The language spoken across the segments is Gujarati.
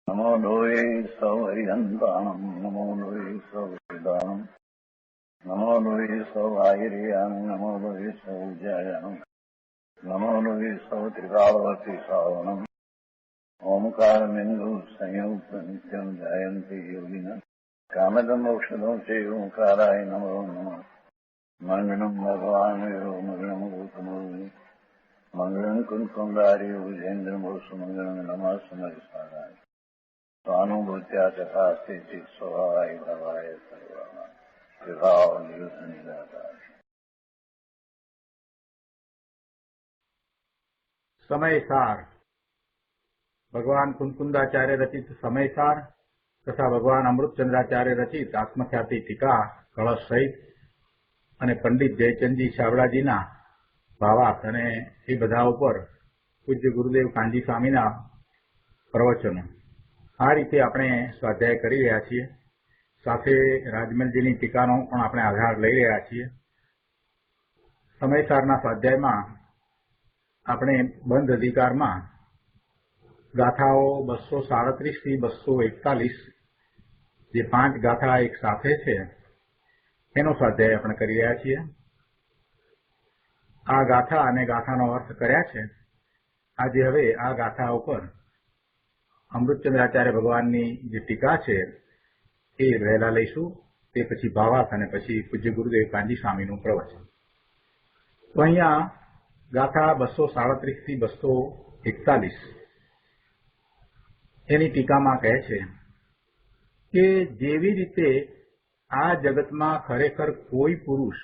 नमो लोये सौहरिहन्ताणम् नमो लोये सौहृदानम् नमो लोये सौभागिर्याम् नमो लोये सौजयानम् नमो लोये सौत्रिकालवती सावनम् ओंकारमिन्दु संयुक्त नित्यम् जयन्ति योगिनः कामदम् मोक्षदम् चैव ओंकाराय नमो नमः मङ्गलम् भगवान् वीरो मङ्गलम् गौतमो मङ्गलम् कुन्कुण्डारि विजेन्द्रमोसु मङ्गलम् नमः समरिसाराय स्वानुभूत्या तथास्ति चित् स्वभावाय भवाय सर्वः विभाव निरुद्ध निराकार। समयसार भगवान कुंकुंदाचार्य रचित समयसार तथा भगवान अमृतचंद्राचार्य रचित आत्मख्याति टीका कलश सहित અને પંડિત જયચંદજી છાબડાજીના ભાવાર્થ અને એ બધા ઉપર પૂજ્ય ગુરુદેવ કાંજી સ્વામીના પ્રવચનો આ રીતે આપણે સ્વાધ્યાય કરી રહ્યા છીએ. સાથે રાજમલજીની ટીકાનો પણ આપણે આધાર લઈ રહ્યા છીએ. સમયસારના સ્વાધ્યાયમાં આપણે બંધ અધિકારમાં ગાથાઓ 237 થી 241 જે 5 ગાથા એક સાથે છે એનો સ્વાધ્યાય આપણે કરી રહ્યા છીએ. આ ગાથા અને ગાથાનો અર્થ કર્યા છે. આજે હવે આ ગાથા ઉપર અમૃતચંદ્રાચાર્ય ભગવાનની જે ટીકા છે એ વહેલા લઈશું, તે પછી ભાવાર્થ અને પછી પૂજ્ય ગુરુદેવ કાંજી સ્વામીનું પ્રવચન. તો અહીંયા ગાથા 237 થી 241 એની ટીકામાં કહે છે કે જેવી રીતે આ જગતમાં ખરેખર કોઈ પુરુષ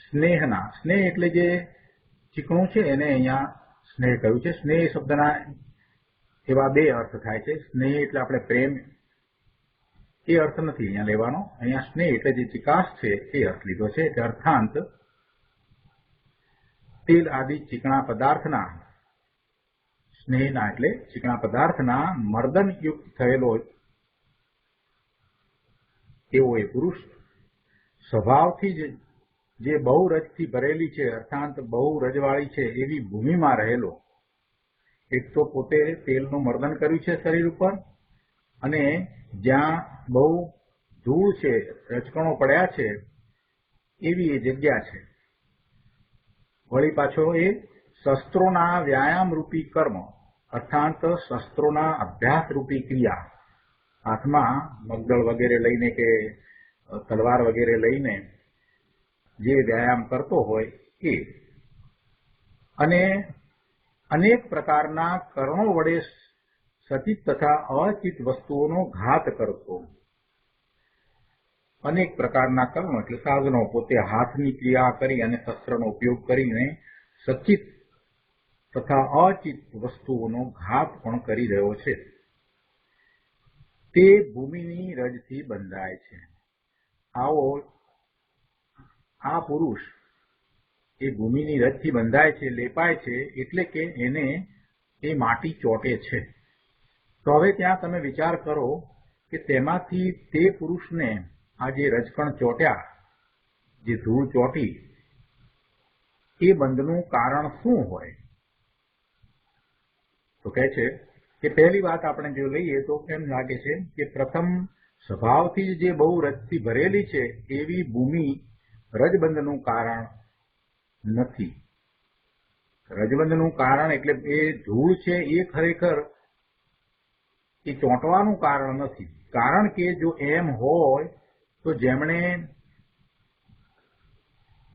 સ્નેહના, સ્નેહ એટલે જે ચીકણું છે એને અહીંયા સ્નેહ કહ્યું છે. સ્નેહ શબ્દના એવા બે અર્થ થાય છે. સ્નેહ એટલે આપણે પ્રેમ એ અર્થ નથી અહીંયા લેવાનો. અહીંયા સ્નેહ એટલે જે ચિકાસ છે એ અર્થ લીધો છે. એટલે અર્થાંત તેલ આદિ ચીકણા પદાર્થના, સ્નેહના એટલે ચીકણા પદાર્થના મર્દનયુક્ત થયેલો એવો એ પુરુષ સ્વભાવથી જે બહુ રજથી ભરેલી છે, અર્થાંત બહુ રજવાળી છે એવી ભૂમિમાં રહેલો, એક તો પોતે તેલનું મર્દન કર્યું છે શરીર ઉપર, અને જ્યાં બહુ ધૂળ છે, રજકણો પડ્યા છે એવી એ જગ્યા છે. વળી પાછો એ શસ્ત્રોના વ્યાયામ રૂપી કર્મ, અર્થાંત શસ્ત્રોના અભ્યાસ રૂપી ક્રિયા, હાથમાં મગદળ વગેરે લઈને કે તલવાર વગેરે લઈને જે વ્યાયામ કરતો હોય એ, અને અનેક પ્રકારના કર્ણો વડે સચિત તથા અચિત વસ્તુઓનો ઘાત કરતો. અનેક પ્રકારના કર્ણો એટલે સાધનો, પોતે હાથની ક્રિયા કરી અને શસ્ત્રનો ઉપયોગ કરીને સચિત તથા અચિત વસ્તુઓનો ઘાત પણ કરી રહ્યો છે. તે ભૂમિની રજથી બંધાય છે. આવો આ પુરુષ એ ભૂમિની રજથી બંધાય છે, લેપાય છે, એટલે કે એને એ માટી ચોટે છે. તો હવે ત્યાં તમે વિચાર કરો કે તેમાંથી તે પુરુષને આ જે રજકણ ચોટ્યા, જે ધૂળ ચોટી, એ બંધનું કારણ શું હોય? તો કહે છે કે પહેલી વાત આપણે જો લઈએ તો એમ લાગે છે કે પ્રથમ સ્વભાવથી જે બહુ રજથી ભરેલી છે એવી ભૂમિ રજબંધનું કારણ નથી. રજબંધનું કારણ એટલે એ ધૂળ છે એ ખરેખર એ ચોંટવાનું કારણ નથી. કારણ કે જો એમ હોય તો જેમણે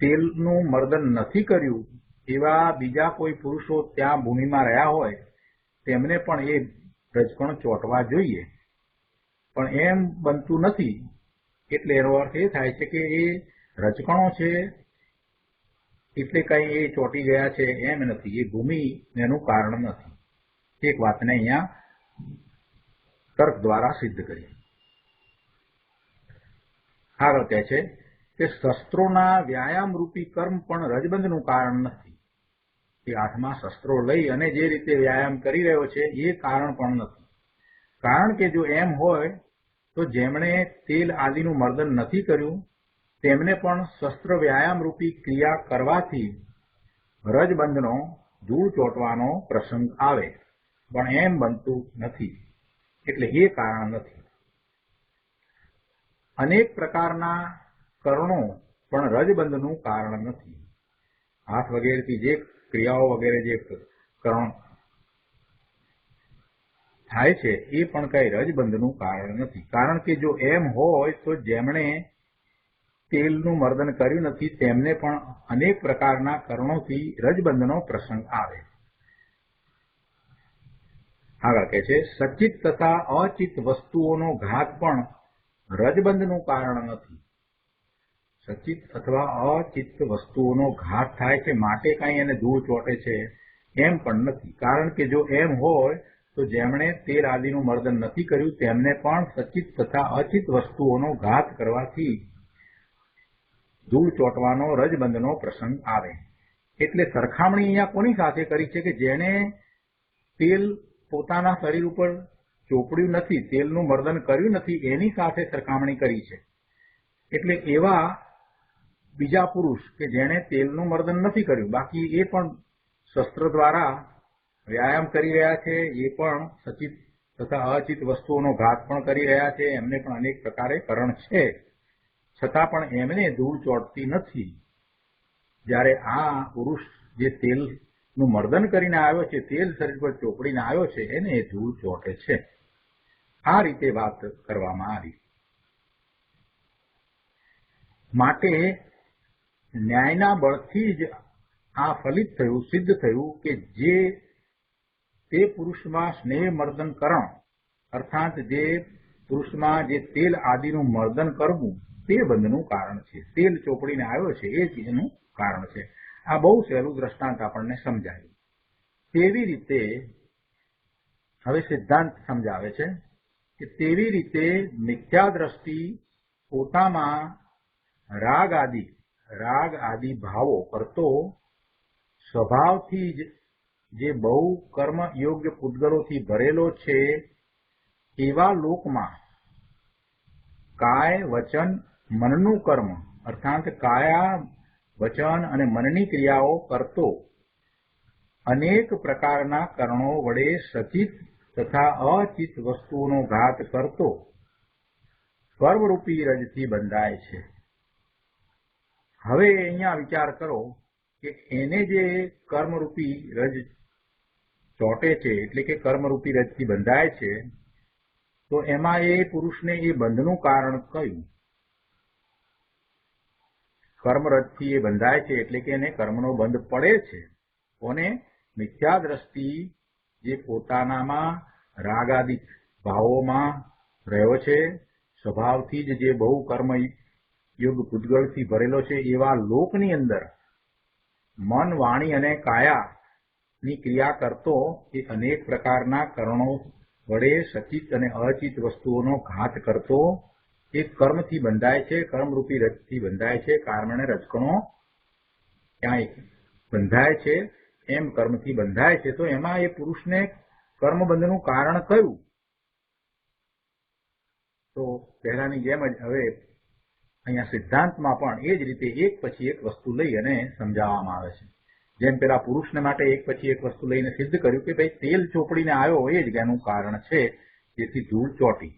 તેલનું મર્દન નથી કર્યું એવા બીજા કોઈ પુરુષો ત્યાં ભૂમિમાં રહ્યા હોય તેમને પણ એ રજકણ ચોંટવા જોઈએ, પણ એમ બનતું નથી. એટલે એનો અર્થ એ થાય છે કે એ રજકણો છે એટલે કઈ એ ચોંટી ગયા છે એમ નથી, એ ભૂમિ એનું કારણ નથી. એક વાતને અહીંયા તર્ક દ્વારા સિદ્ધ કરી. આગળ કહે છે કે શસ્ત્રોના વ્યાયામ રૂપી કર્મ પણ રજબંધનું કારણ નથી. એ હાથમાં શસ્ત્રો લઈ અને જે રીતે વ્યાયામ કરી રહ્યો છે એ કારણ પણ નથી. કારણ કે જો એમ હોય તો જેમણે તેલ આદિનું મર્દન નથી કર્યું તેમને પણ શસ્ત્ર વ્યાયામ રૂપી ક્રિયા કરવાથી રજબંધનો ધૂળ ચોંટવાનો પ્રસંગ આવે, પણ એમ બનતું નથી. એટલે એ કારણ નથી. અનેક પ્રકારના કરણો પણ રજબંધનું કારણ નથી. હાથ વગેરેથી જે ક્રિયાઓ વગેરે જે કરણ થાય છે એ પણ કઈ રજબંધનું કારણ નથી. કારણ કે જો એમ હોય તો જેમણે તેલનું મર્દન કર્યું નથી તેમને પણ અનેક પ્રકારના કરણોથી રજબંધનો પ્રસંગ આવે. આગળ કહે છે, સચિત તથા અચિત વસ્તુઓનો ઘાત પણ રજબંધનું કારણ નથી. સચિત અથવા અચિત વસ્તુઓનો ઘાત થાય છે માટે કાંઈ એને ધૂળ ચોંટે છે એમ પણ નથી. કારણ કે જો એમ હોય તો જેમણે તેલ આદિનું મર્દન નથી કર્યું તેમને પણ સચિત તથા અચિત વસ્તુઓનો ઘાત કરવાથી ધૂળ ચોંટવાનો રજબંધનો પ્રસંગ આવે. એટલે સરખામણી અહીંયા કોની સાથે કરી છે કે જેણે તેલ પોતાના શરીર ઉપર ચોપડ્યું નથી, તેલનું મર્દન કર્યું નથી એની સાથે સરખામણી કરી છે. એટલે એવા બીજા પુરુષ કે જેણે તેલનું મર્દન નથી કર્યું, બાકી એ પણ શસ્ત્ર દ્વારા વ્યાયામ કરી રહ્યા છે, એ પણ સચિત તથા અચિત વસ્તુઓનો ઘાત પણ કરી રહ્યા છે, એમને પણ અનેક પ્રકારે કરણ છે, છતાં પણ એમને ધૂળ ચોંટતી નથી. જ્યારે આ પુરુષ જે તેલનું મર્દન કરીને આવ્યો છે, તેલ શરીર પર ચોપડીને આવ્યો છે, એને એ ધૂળ ચોંટે છે. આ રીતે વાત કરવામાં આવી. માટે ન્યાયના બળથી જ આ ફલિત થયું, સિદ્ધ થયું કે જે તે પુરુષમાં સ્નેહ મર્દન કરણ અર્થાત જે પુરુષમાં જે તેલ આદિનું મર્દન કરવું તે બંધનું કારણ છે. તેલ ચોપડીને આવ્યો છે એ જ એનું કારણ છે. આ બહુ સહેલું દ્રષ્ટાંત આપણને સમજાયું. તેવી રીતે હવે સિદ્ધાંત સમજાવે છે કે તેવી રીતે મિથ્યા દ્રષ્ટિ પોતામાં રાગ આદિ ભાવો કરતો સ્વભાવથી જ જે બહુ કર્મ યોગ્ય પૂતગલોથી ભરેલો છે એવા લોકમાં કાય વચન મનનું કર્મ અર્થાત કાયા વચન અને મનની ક્રિયાઓ કરતો અનેક પ્રકારના કરણો વડે સચિત તથા અચિત વસ્તુઓનો ઘાત કરતો કર્મરૂપી રજથી બંધાય છે. હવે અહીંયા વિચાર કરો કે એને જે કર્મરૂપી રજ ચોંટે છે એટલે કે કર્મરૂપી રજથી બંધાય છે તો એમાં એ પુરુષને એ બંધનું કારણ કયું? કર્મરજથી એ બંધાય છે એટલે કે એને કર્મનો બંધ પડે છે. કોને? મિથ્યા દ્રષ્ટિ જે પોતાનામાં રાગાદિક ભાવોમાં રહ્યો છે, સ્વભાવથી જ જે બહુ કર્મ યોગ પૂતગળથી ભરેલો છે એવા લોકની અંદર મન, વાણી અને કાયાની ક્રિયા કરતો એ અનેક પ્રકારના કરણો વડે સચિત અને અચિત વસ્તુઓનો ઘાત કરતો એ કર્મથી બંધાય છે, કર્મરૂપી રજથી બંધાય છે. કર્મ અને રજકણો ક્યાંય બંધાય છે એમ કર્મથી બંધાય છે. તો એમાં એ પુરુષને કર્મબંધનું કારણ કયું? તો પહેલાની જેમ જ હવે અહીંયા સિદ્ધાંતમાં પણ એ જ રીતે એક પછી એક વસ્તુ લઈ અને સમજાવવામાં આવે છે. જેમ પેલા પુરુષને માટે એક પછી એક વસ્તુ લઈને સિદ્ધ કર્યું કે ભાઈ તેલ ચોપડીને આવ્યો એ જ એનું કારણ છે, જેથી ધૂળ ચોંટી.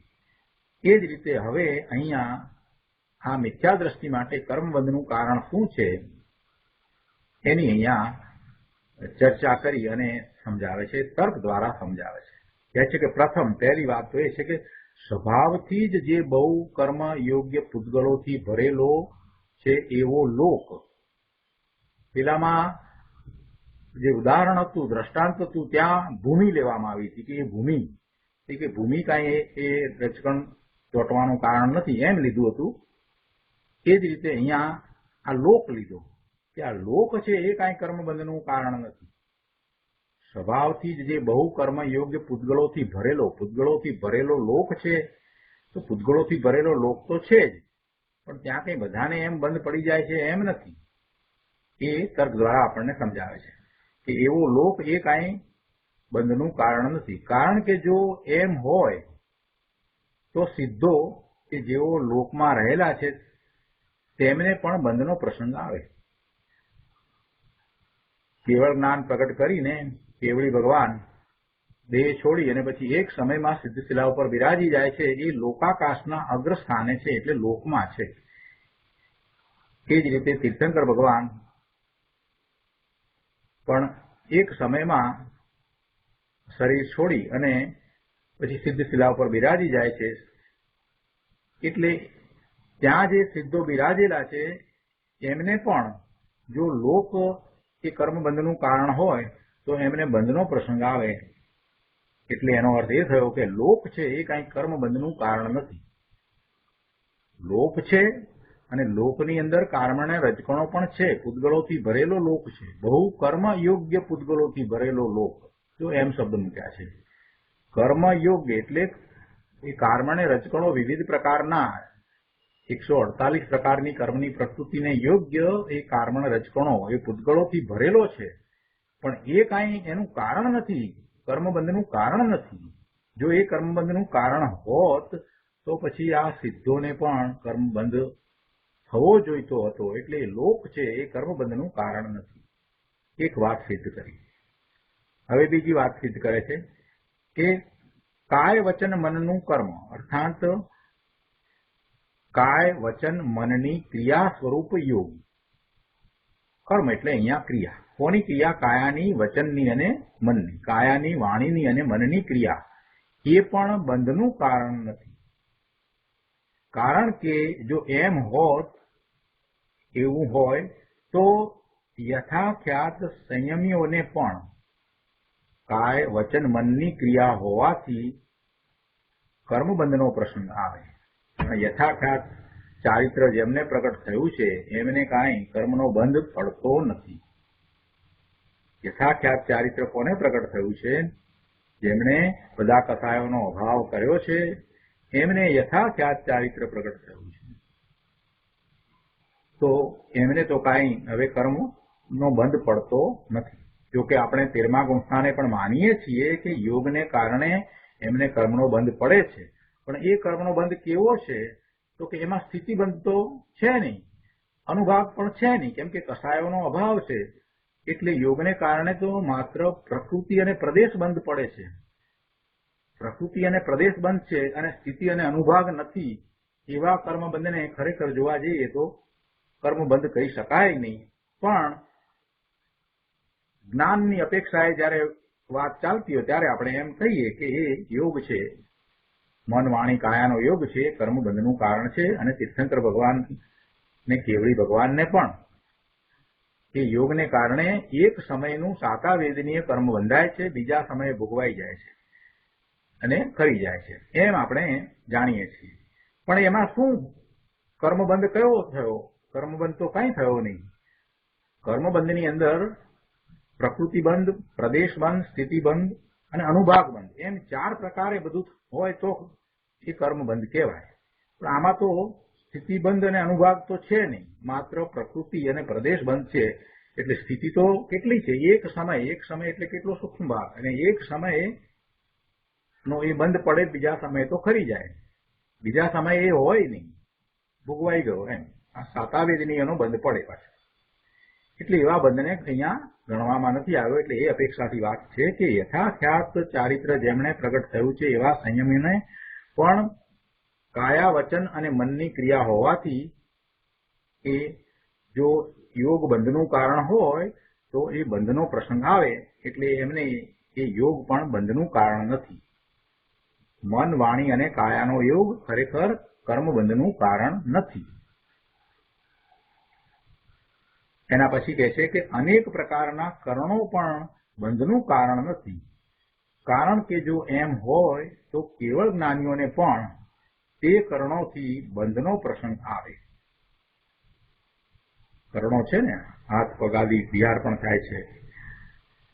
એ જ રીતે હવે અહીંયા આ મિથ્યા દ્રષ્ટિ માટે કર્મબંધનું કારણ શું છે એની અહીંયા ચર્ચા કરી અને સમજાવે છે, તર્ક દ્વારા સમજાવે છે. કહે છે કે પ્રથમ પહેલી વાત તો એ છે કે સ્વભાવથી જ જે બહુ કર્મ યોગ્ય પૂતગલોથી ભરેલો છે એવો લોક, પેલામાં જે ઉદાહરણ હતું, દ્રષ્ટાંત હતું, ત્યાં ભૂમિ લેવામાં આવી હતી કે એ ભૂમિ કાંઈ એ રજકણ ચોંટવાનું કારણ નથી એમ લીધું હતું. એ જ રીતે અહીંયા આ લોક લીધો કે આ લોક છે એ કાંઈ કર્મબંધનું કારણ નથી. સ્વભાવથી જ જે બહુ કર્મ યોગ્ય પૂતગલોથી ભરેલો લોક છે, તો પૂતગલોથી ભરેલો લોક તો છે જ, પણ ત્યાં કંઈ બધાને એમ બંધ પડી જાય છે એમ નથી. એ તર્ક દ્વારા આપણને સમજાવે છે કે એવો લોક એ કાંઈ બંધનું કારણ નથી. કારણ કે જો એમ હોય તો સીધો કે જેઓ લોકમાં રહેલા છે તેમને પણ બંધનો પ્રસંગ આવે. કેવળ જ્ઞાન પ્રગટ કરીને કેવળી ભગવાન દેહ છોડી અને પછી એક સમયમાં સિદ્ધશિલા ઉપર બિરાજી જાય છે, એ લોકાકાશના અગ્રસ્થાને છે, એટલે લોકમાં છે. એ જ રીતે તીર્થંકર ભગવાન પણ એક સમયમાં શરીર છોડી અને પછી સિદ્ધશિલા ઉપર બિરાજી જાય છે, એટલે ત્યાં જે સિદ્ધો બિરાજેલા છે એમને પણ જો લોક એ કર્મબંધનું કારણ હોય તો એમને બંધનો પ્રસંગ આવે. એટલે એનો અર્થ એ થયો કે લોક છે એ કાંઈ કર્મબંધનું કારણ નથી. લોક છે અને લોકની અંદર કારણને રજકણો પણ છે, પૂતગળોથી ભરેલો લોક છે, બહુ કર્મ યોગ્ય પૂતગળોથી ભરેલો લોક. જો એમ શબ્દ મૂક્યા છે. કર્મ યોગ્ય એટલે એ કર્મને રજકણો વિવિધ પ્રકારના 148 પ્રકારની કર્મની પ્રકૃતિને યોગ્ય એ કર્મણ રજકણો એ પૂતગળોથી ભરેલો છે, પણ એ કાંઈ એનું કારણ નથી, કર્મબંધનું કારણ નથી. જો એ કર્મબંધનું કારણ હોત તો પછી આ સિદ્ધોને પણ કર્મબંધ થવો જોઈતો હતો. એટલે લોક છે એ કર્મબંધનું કારણ નથી. એક વાત સિદ્ધ કરી. હવે બીજી વાત સિદ્ધ કરે છે કે કાય વચન મનનું કર્મ, અર્થાત કાય વચન મનની ક્રિયા સ્વરૂપ યોગ. કર્મ એટલે અહીંયા ક્રિયા. કોની ક્રિયા? કાયાની, વચનની અને મનની. કાયાની, વાણીની અને મનની ક્રિયા એ પણ બંધનું કારણ નથી. કારણ કે જો એમ હોત, એવું હોય તો યથાખ્યાત સંયમીઓને પણ કાય વચન મનની ક્રિયા હોવાથી કર્મબંધનો પ્રસંગ આવે. યથાખ્યાત ચારિત્ર જેમને પ્રગટ થયું છે એમને કાંઈ કર્મનો બંધ પડતો નથી. યથાખ્યાત ચારિત્ર કોને પ્રગટ થયું છે? જેમણે બધા કસાયોનો અભાવ કર્યો છે એમને યથાખ્યાત ચારિત્ર પ્રગટ થયું છે. તો એમને તો કાંઈ હવે કર્મનો બંધ પડતો નથી. જોકે આપણે 13મા ગુંઠાને પણ માનીએ છીએ કે યોગને કારણે એમને કર્મનો બંધ પડે છે, પણ એ કર્મનો બંધ કેવો છે? તો કે એમાં સ્થિતિબંધ તો છે નહીં, અનુભાગ પણ છે નહીં, કેમ કે કસાયોનો અભાવ છે. એટલે યોગને કારણે તો માત્ર પ્રકૃતિ અને પ્રદેશ બંધ પડે છે. પ્રકૃતિ અને પ્રદેશ બંધ છે અને સ્થિતિ અને અનુભાગ નથી. એવા કર્મબંધને ખરેખર જોવા જઈએ તો કર્મબંધ કહી શકાય નહીં. પણ જ્ઞાનની અપેક્ષાએ જ્યારે વાત ચાલતી હોય ત્યારે આપણે એમ કહીએ કે એ યોગ છે, મન વાણી કાયાનો યોગ છે, કર્મબંધનું કારણ છે. અને તીર્થંકર ભગવાન ને કેવડી ભગવાનને પણ એ યોગને કારણે એક સમયનું સાકાવેદનીય કર્મ બંધાય છે, બીજા સમયે ભોગવાઈ જાય છે અને કરી જાય છે, એમ આપણે જાણીએ છીએ. પણ એમાં શું કર્મબંધ કયો થયો? કર્મબંધ તો કાંઈ થયો નહીં. કર્મબંધની અંદર પ્રકૃતિબંધ, પ્રદેશબંધ, સ્થિતિબંધ અને અનુભાગબંધ એમ 4 પ્રકારે બધું હોય તો એ કર્મબંધ કહેવાય. પણ આમાં તો સ્થિતિબંધ અને અનુભાગ તો છે નહીં, માત્ર પ્રકૃતિ અને પ્રદેશબંધ છે. એટલે સ્થિતિ તો કેટલી છે? એક સમય એટલે કેટલો સૂક્ષ્મ ભાગ, અને એક સમયે નો એ બંધ પડે, બીજા સમયે તો ખરી જાય, બીજા સમયે એ હોય નહીં, ભોગવાઈ ગયો એમ. આ સાતાવેદનીયનો બંધ પડે પાછો. એટલે એવા બંધને અહીંયા ગણવામાં નથી આવ્યો. એટલે એ અપેક્ષાથી વાત છે કે યથાખ્યાત ચારિત્ર જેમણે પ્રગટ થયું છે એવા સંયમીને પણ કાયા, વચન અને મનની ક્રિયા હોવાથી એ જો યોગ બંધનું કારણ હોય તો એ બંધનો પ્રસંગ આવે. એટલે એમને એ યોગ પણ બંધનું કારણ નથી. મન, વાણી અને કાયાનો યોગ ખરેખર કર્મબંધનું કારણ નથી. એના પછી કહે છે કે અનેક પ્રકારના કરણો પણ બંધનું કારણ નથી. કારણ કે જો એમ હોય તો કેવળ જ્ઞાનીઓને પણ તે કરણોથી બંધનો પ્રસંગ આવે. કરણો છે ને, હાથ પગ આદિ વિહાર પણ થાય છે,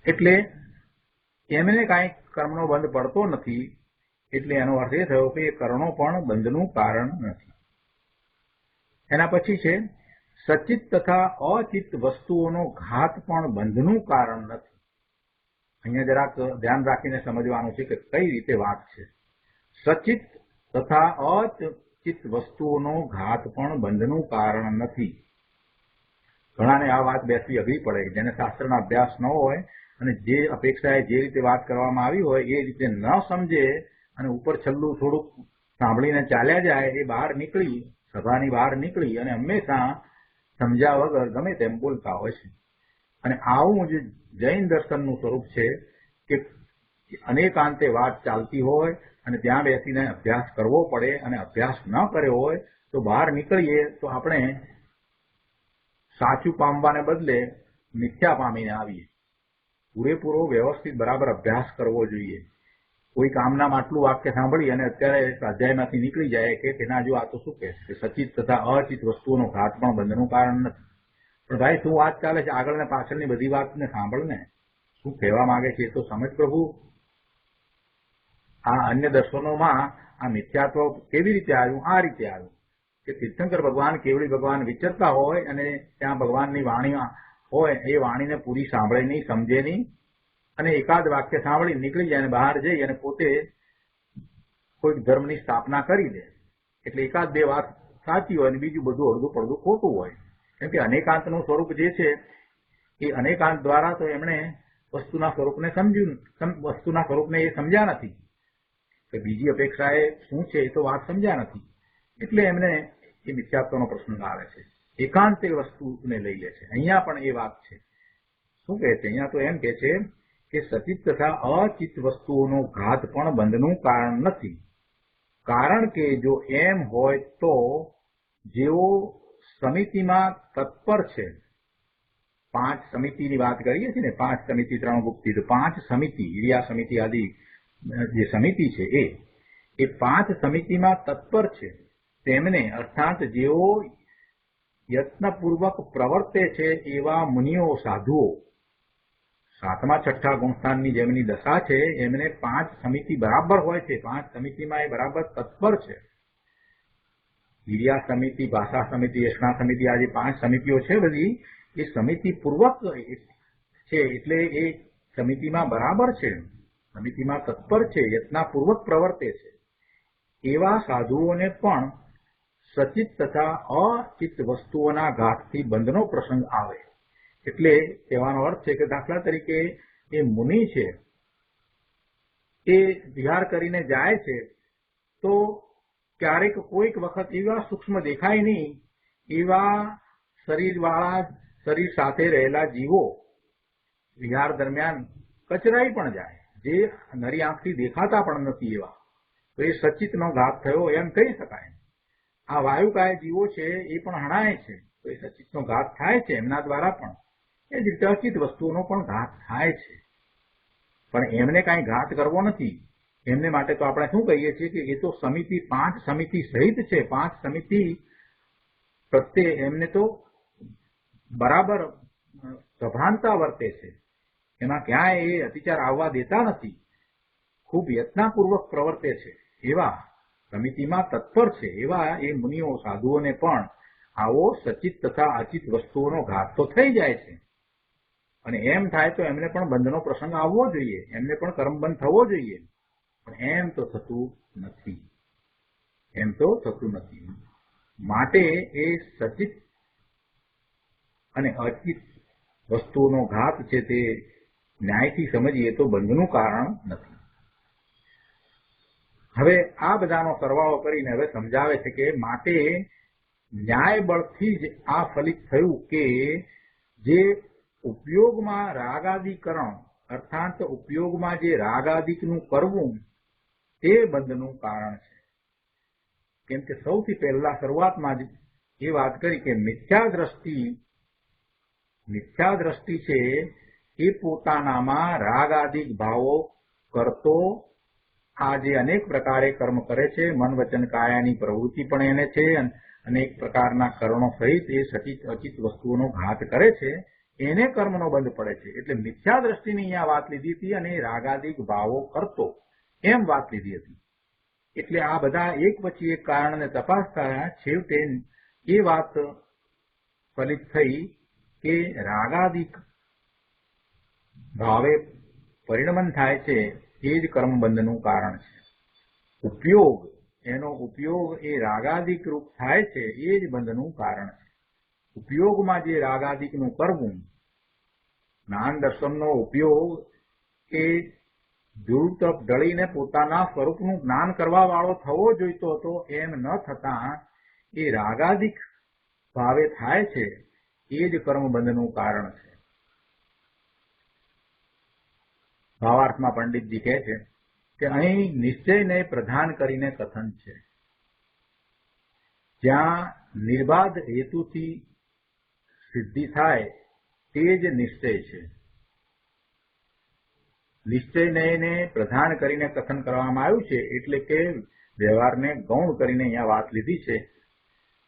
એટલે એમને કાંઈ કર્મનો બંધ પડતો નથી. એટલે એનો અર્થ એ થયો કે એ કરણો પણ બંધનું કારણ નથી. એના પછી છે સચિત તથા અચિત વસ્તુઓનો ઘાત પણ બંધનું કારણ નથી. અહીંયા જરાક ધ્યાન રાખીને સમજવાનું છે કે કઈ રીતે વાત છે. સચિત તથા અચિત વસ્તુઓનો ઘાત પણ બંધનું કારણ નથી. ઘણાને આ વાત બેસવી અઘરી પડે, જેને શાસ્ત્રના અભ્યાસ ન હોય અને જે અપેક્ષાએ જે રીતે વાત કરવામાં આવી હોય એ રીતે ન સમજે અને ઉપર છેલ્લું થોડુંક સાંભળીને ચાલ્યા જાય, એ બહાર નીકળી, સભાની બહાર નીકળી અને હંમેશા સમજ્યા વગર ગમે તેમ બોલતા હોય છે. અને આવું જ જૈન દર્શનનું સ્વરૂપ છે કે અનેકાંતે વાત ચાલતી હોય અને ત્યાં બેસીને અભ્યાસ કરવો પડે, અને અભ્યાસ ન કર્યો હોય તો બહાર નીકળીએ તો આપણે સાચું પામવાને બદલે મિથ્યા પામીને આવીએ. પૂરેપૂરો વ્યવસ્થિત બરાબર અભ્યાસ કરવો જોઈએ. કોઈ કામનામાં આટલું વાક્ય સાંભળી અને અત્યારે સ્વાધ્યાયમાંથી નીકળી જાય કે તેના જો આ તો શું કહે છે, સચિત તથા અચિત વસ્તુઓનો ઘાત પણ બંધનું કારણ નથી. પણ ભાઈ શું વાત ચાલે છે, આગળ ને પાછળની બધી વાતને સાંભળને, શું કહેવા માંગે છે એ તો સમજ પ્રભુ. આ અન્ય દર્શનોમાં આ મિથ્યાત્વ કેવી રીતે આવ્યું? આ રીતે આવ્યું કે તીર્થંકર ભગવાન, કેવડી ભગવાન વિચરતા હોય અને ત્યાં ભગવાનની વાણી હોય, એ વાણીને પૂરી સાંભળે નહીં, સમજે નહીં, અને એકાદ વાક્ય સાંભળી નીકળી જાય અને બહાર જઈ અને પોતે કોઈક ધર્મની સ્થાપના કરી દે. એટલે એકાદ બે વાત સાચી હોય અને બીજું બધું અડધું પડધું ખોટું હોય. કેમ કે અનેકાંતનું સ્વરૂપ જે છે એ અનેકાંત દ્વારા તો એમણે વસ્તુના સ્વરૂપને વસ્તુના સ્વરૂપને એ સમજ્યા નથી કે બીજી અપેક્ષાએ શું છે એ તો વાત સમજ્યા નથી. એટલે એમને એ મિથ્યાત્વનો પ્રસંગ આવે છે, એકાંત એ વસ્તુને લઈ લે છે. અહીંયા પણ એ વાત છે. શું કહે છે અહીંયા? તો એમ કે છે કે સચિત તથા અચિત વસ્તુઓનો ઘાત પણ બંધનું કારણ નથી. કારણ કે જો એમ હોય તો જેઓ સમિતિમાં તત્પર છે, 5 સમિતિની વાત કરીએ છીએ ને, 5 સમિતિ 3 ગુપ્તિ, તો 5 સમિતિ, ઈરિયા સમિતિ આદિ જે સમિતિ છે એ 5 સમિતિમાં તત્પર છે તેમને, અર્થાત જેઓ યત્નપૂર્વક પ્રવર્તે છે એવા મુનિઓ, સાધુઓ, 7મા 6ઠા ગુણસ્થાનની જેમની દશા છે એમને 5 સમિતિ બરાબર હોય છે, 5 સમિતિમાં એ બરાબર તત્પર છે. ઈરિયા સમિતિ, ભાષા સમિતિ, યશના સમિતિ, આ જે 5 સમિતિઓ છે બધી, એ સમિતિ પૂર્વક છે એટલે એ સમિતિમાં બરાબર છે, સમિતિમાં તત્પર છે, યત્નપૂર્વક પ્રવર્તે છે. એવા સાધુઓને પણ સચિત તથા અચિત વસ્તુઓના ઘાતથી બંધનો પ્રસંગ આવે. એટલે કહેવાનો અર્થ છે કે દાખલા તરીકે એ મુનિ છે એ વિહાર કરીને જાય છે તો ક્યારેક કોઈક વખત એવા સૂક્ષ્મ દેખાય નહીં એવા શરીરવાળા, શરીર સાથે રહેલા જીવો વિહાર દરમિયાન કચરાઈ પણ જાય, જે નરી આંખથી દેખાતા પણ નથી એવા, તો એ સચિતનો ઘાત થયો એમ કહી શકાય. આ વાયુકાય જીવો છે એ પણ હણાય છે, તો એ સચિતનો ઘાત થાય છે એમના દ્વારા પણ. એ જ રીતે અચિત વસ્તુઓનો પણ ઘાત થાય છે, પણ એમને કાંઈ ઘાત કરવો નથી. એમને માટે તો આપણે શું કહીએ છીએ કે એ તો સમિતિ 5 સમિતિ સહિત છે, 5 સમિતિ પ્રત્યે એમને તો બરાબર સભાનતા વર્તે છે, એમાં ક્યાંય એ અતિચાર આવવા દેતા નથી, ખૂબ યત્નપૂર્વક પ્રવર્તે છે, એવા સમિતિમાં તત્પર છે એવા એ મુનિઓ, સાધુઓને પણ આવો સચિત તથા અચિત વસ્તુઓનો ઘાત તો થઈ જાય છે. અને એમ થાય તો એમને પણ બંધનો પ્રસંગ આવવો જોઈએ, એમને પણ કર્મબંધ થવો જોઈએ, પણ એમ તો થતું નથી, એમ તો થતું નથી. માટે એ સચિત અને અચિત વસ્તુઓનો ઘાત છે તે ન્યાયથી સમજીએ તો બંધનું કારણ નથી. હવે આ બધાનો સરવાળો કરીને હવે સમજાવે છે કે માટે ન્યાય બળથી જ આ ફલિત થયું કે જે ઉપયોગમાં રાગાદિકરણ, અર્થાત ઉપયોગમાં જે રાગાદિકનું કરવું તે બંધનું કારણ છે. કેમ કે સૌથી પહેલા શરૂઆતમાં જ એ વાત કરી કે મિથ્યા દ્રષ્ટિ છે એ પોતાનામાં રાગાદિક ભાવો કરતો આ જે અનેક પ્રકારે કર્મ કરે છે, મન વચન કાયાની પ્રવૃત્તિ પણ એને છે, અનેક પ્રકારના કરણો સહિત એ સચિત અચિત વસ્તુઓનો ઘાત કરે છે, એને કર્મનો બંધ પડે છે. એટલે મિથ્યા દ્રષ્ટિની અહીંયા વાત લીધી હતી અને રાગાદિક ભાવો કરતો એમ વાત લીધી હતી. એટલે આ બધા એક પછી એક કારણને તપાસતા છેવટે એ વાત ફલિત થઈ કે રાગાદિક ભાવે પરિણમન થાય છે એ જ કર્મબંધનું કારણ છે. એનો ઉપયોગ એ રાગાદિક રૂપ થાય છે એ જ બંધનું કારણ છે. ઉપયોગમાં જે રાગાદિકનું કરવું, જ્ઞાન દર્શનનો ઉપયોગ એ ધ્રુવ તરફ ઢળીને પોતાના સ્વરૂપનું જ્ઞાન કરવા વાળો થવો જોઈતો હતો, એમ ન થતા એ રાગાદિક ભાવે થાય છે. એ જ કર્મબંધનું કારણ છે. ભાવાર્થમાં પંડિતજી કહે છે કે અહીં નિશ્ચયને પ્રધાન કરીને કથન છે. જ્યાં નિર્બાધ હેતુથી સિદ્ધિ થાય તે જ નિશ્ચય છે. નિશ્ચયને પ્રધાન કરીને કથન કરવામાં આવ્યું છે, એટલે કે વ્યવહારને ગૌણ કરીને અહીંયા વાત લીધી છે.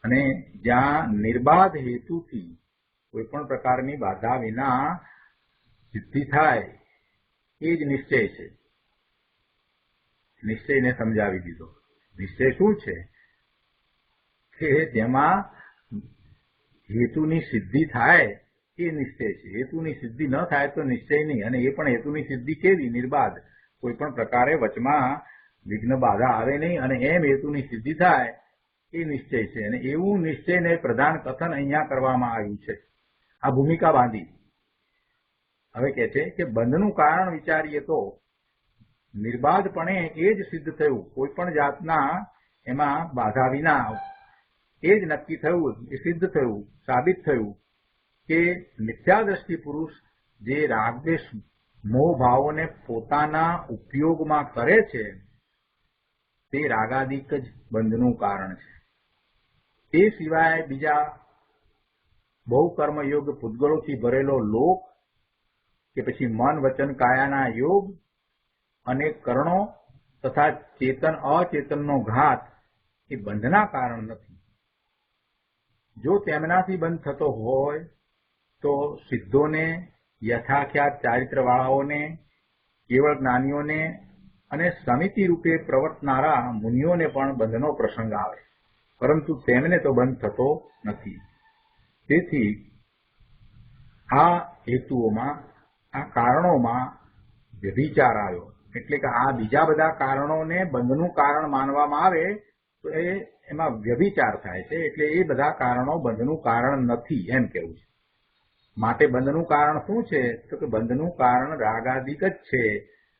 અને જ્યાં નિર્બાધ હેતુથી કોઈ પણ પ્રકારની બાધા વિના સિદ્ધિ થાય એ જ નિશ્ચય છે. નિશ્ચયને સમજાવી દીધો. નિશ્ચય શું છે કે જેમાં હેતુની સિદ્ધિ થાય એ નિશ્ચય છે. હેતુની સિદ્ધિ ન થાય તો નિશ્ચય નહીં. અને એ પણ હેતુની સિદ્ધિ કેવી? નિર્બાધ, કોઈ પણ પ્રકારે વચમાં વિઘ્ન બાધા આવે નહીં અને એમ હેતુની સિદ્ધિ થાય એ નિશ્ચય છે. અને એવું નિશ્ચયને પ્રધાન કથન અહીંયા કરવામાં આવ્યું છે. આ ભૂમિકા બાંધી. હવે કહે છે કે બંધનું કારણ વિચારીએ તો નિર્બાધપણે એ જ સિદ્ધ થયું, કોઈ પણ જાતના એમાં બાધા વિના એ જ નક્કી થયું, એ સિદ્ધ થયું, સાબિત થયું કે મિથ્યાદ્રષ્ટિ પુરુષ જે રાગદ્વેષ મોહ ભાવોને પોતાના ઉપયોગમાં કરે છે તે રાગાદિક જ બંધનું કારણ છે. તે સિવાય બીજા બહુ કર્મયોગ પૂતગલોથી ભરેલો લોક કે પછી મન વચન કાયાના યોગ અને કર્ણો તથા ચેતન અચેતનનો ઘાત એ બંધના કારણ નથી. જો તેમનાથી બંધ થતો હોય તો સિદ્ધોને, યથાખ્યાત ચારિત્રવાળાઓને, કેવળ જ્ઞાનીઓને અને સમિતિ રૂપે પ્રવર્તનારા મુનિઓને પણ બંધનો પ્રસંગ આવે, પરંતુ તેમને તો બંધ થતો નથી. તેથી આ હેતુઓમાં, આ કારણોમાં વ્યભિચાર આવ્યો. એટલે કે આ બીજા બધા કારણોને બંધનું કારણ માનવામાં આવે તો એમાં વ્યભિચાર થાય છે. એટલે એ બધા કારણો બંધનું કારણ નથી એમ કહેવું છે. માટે બંધનું કારણ શું છે? તો કે બંધનું કારણ રાગાદિક જ છે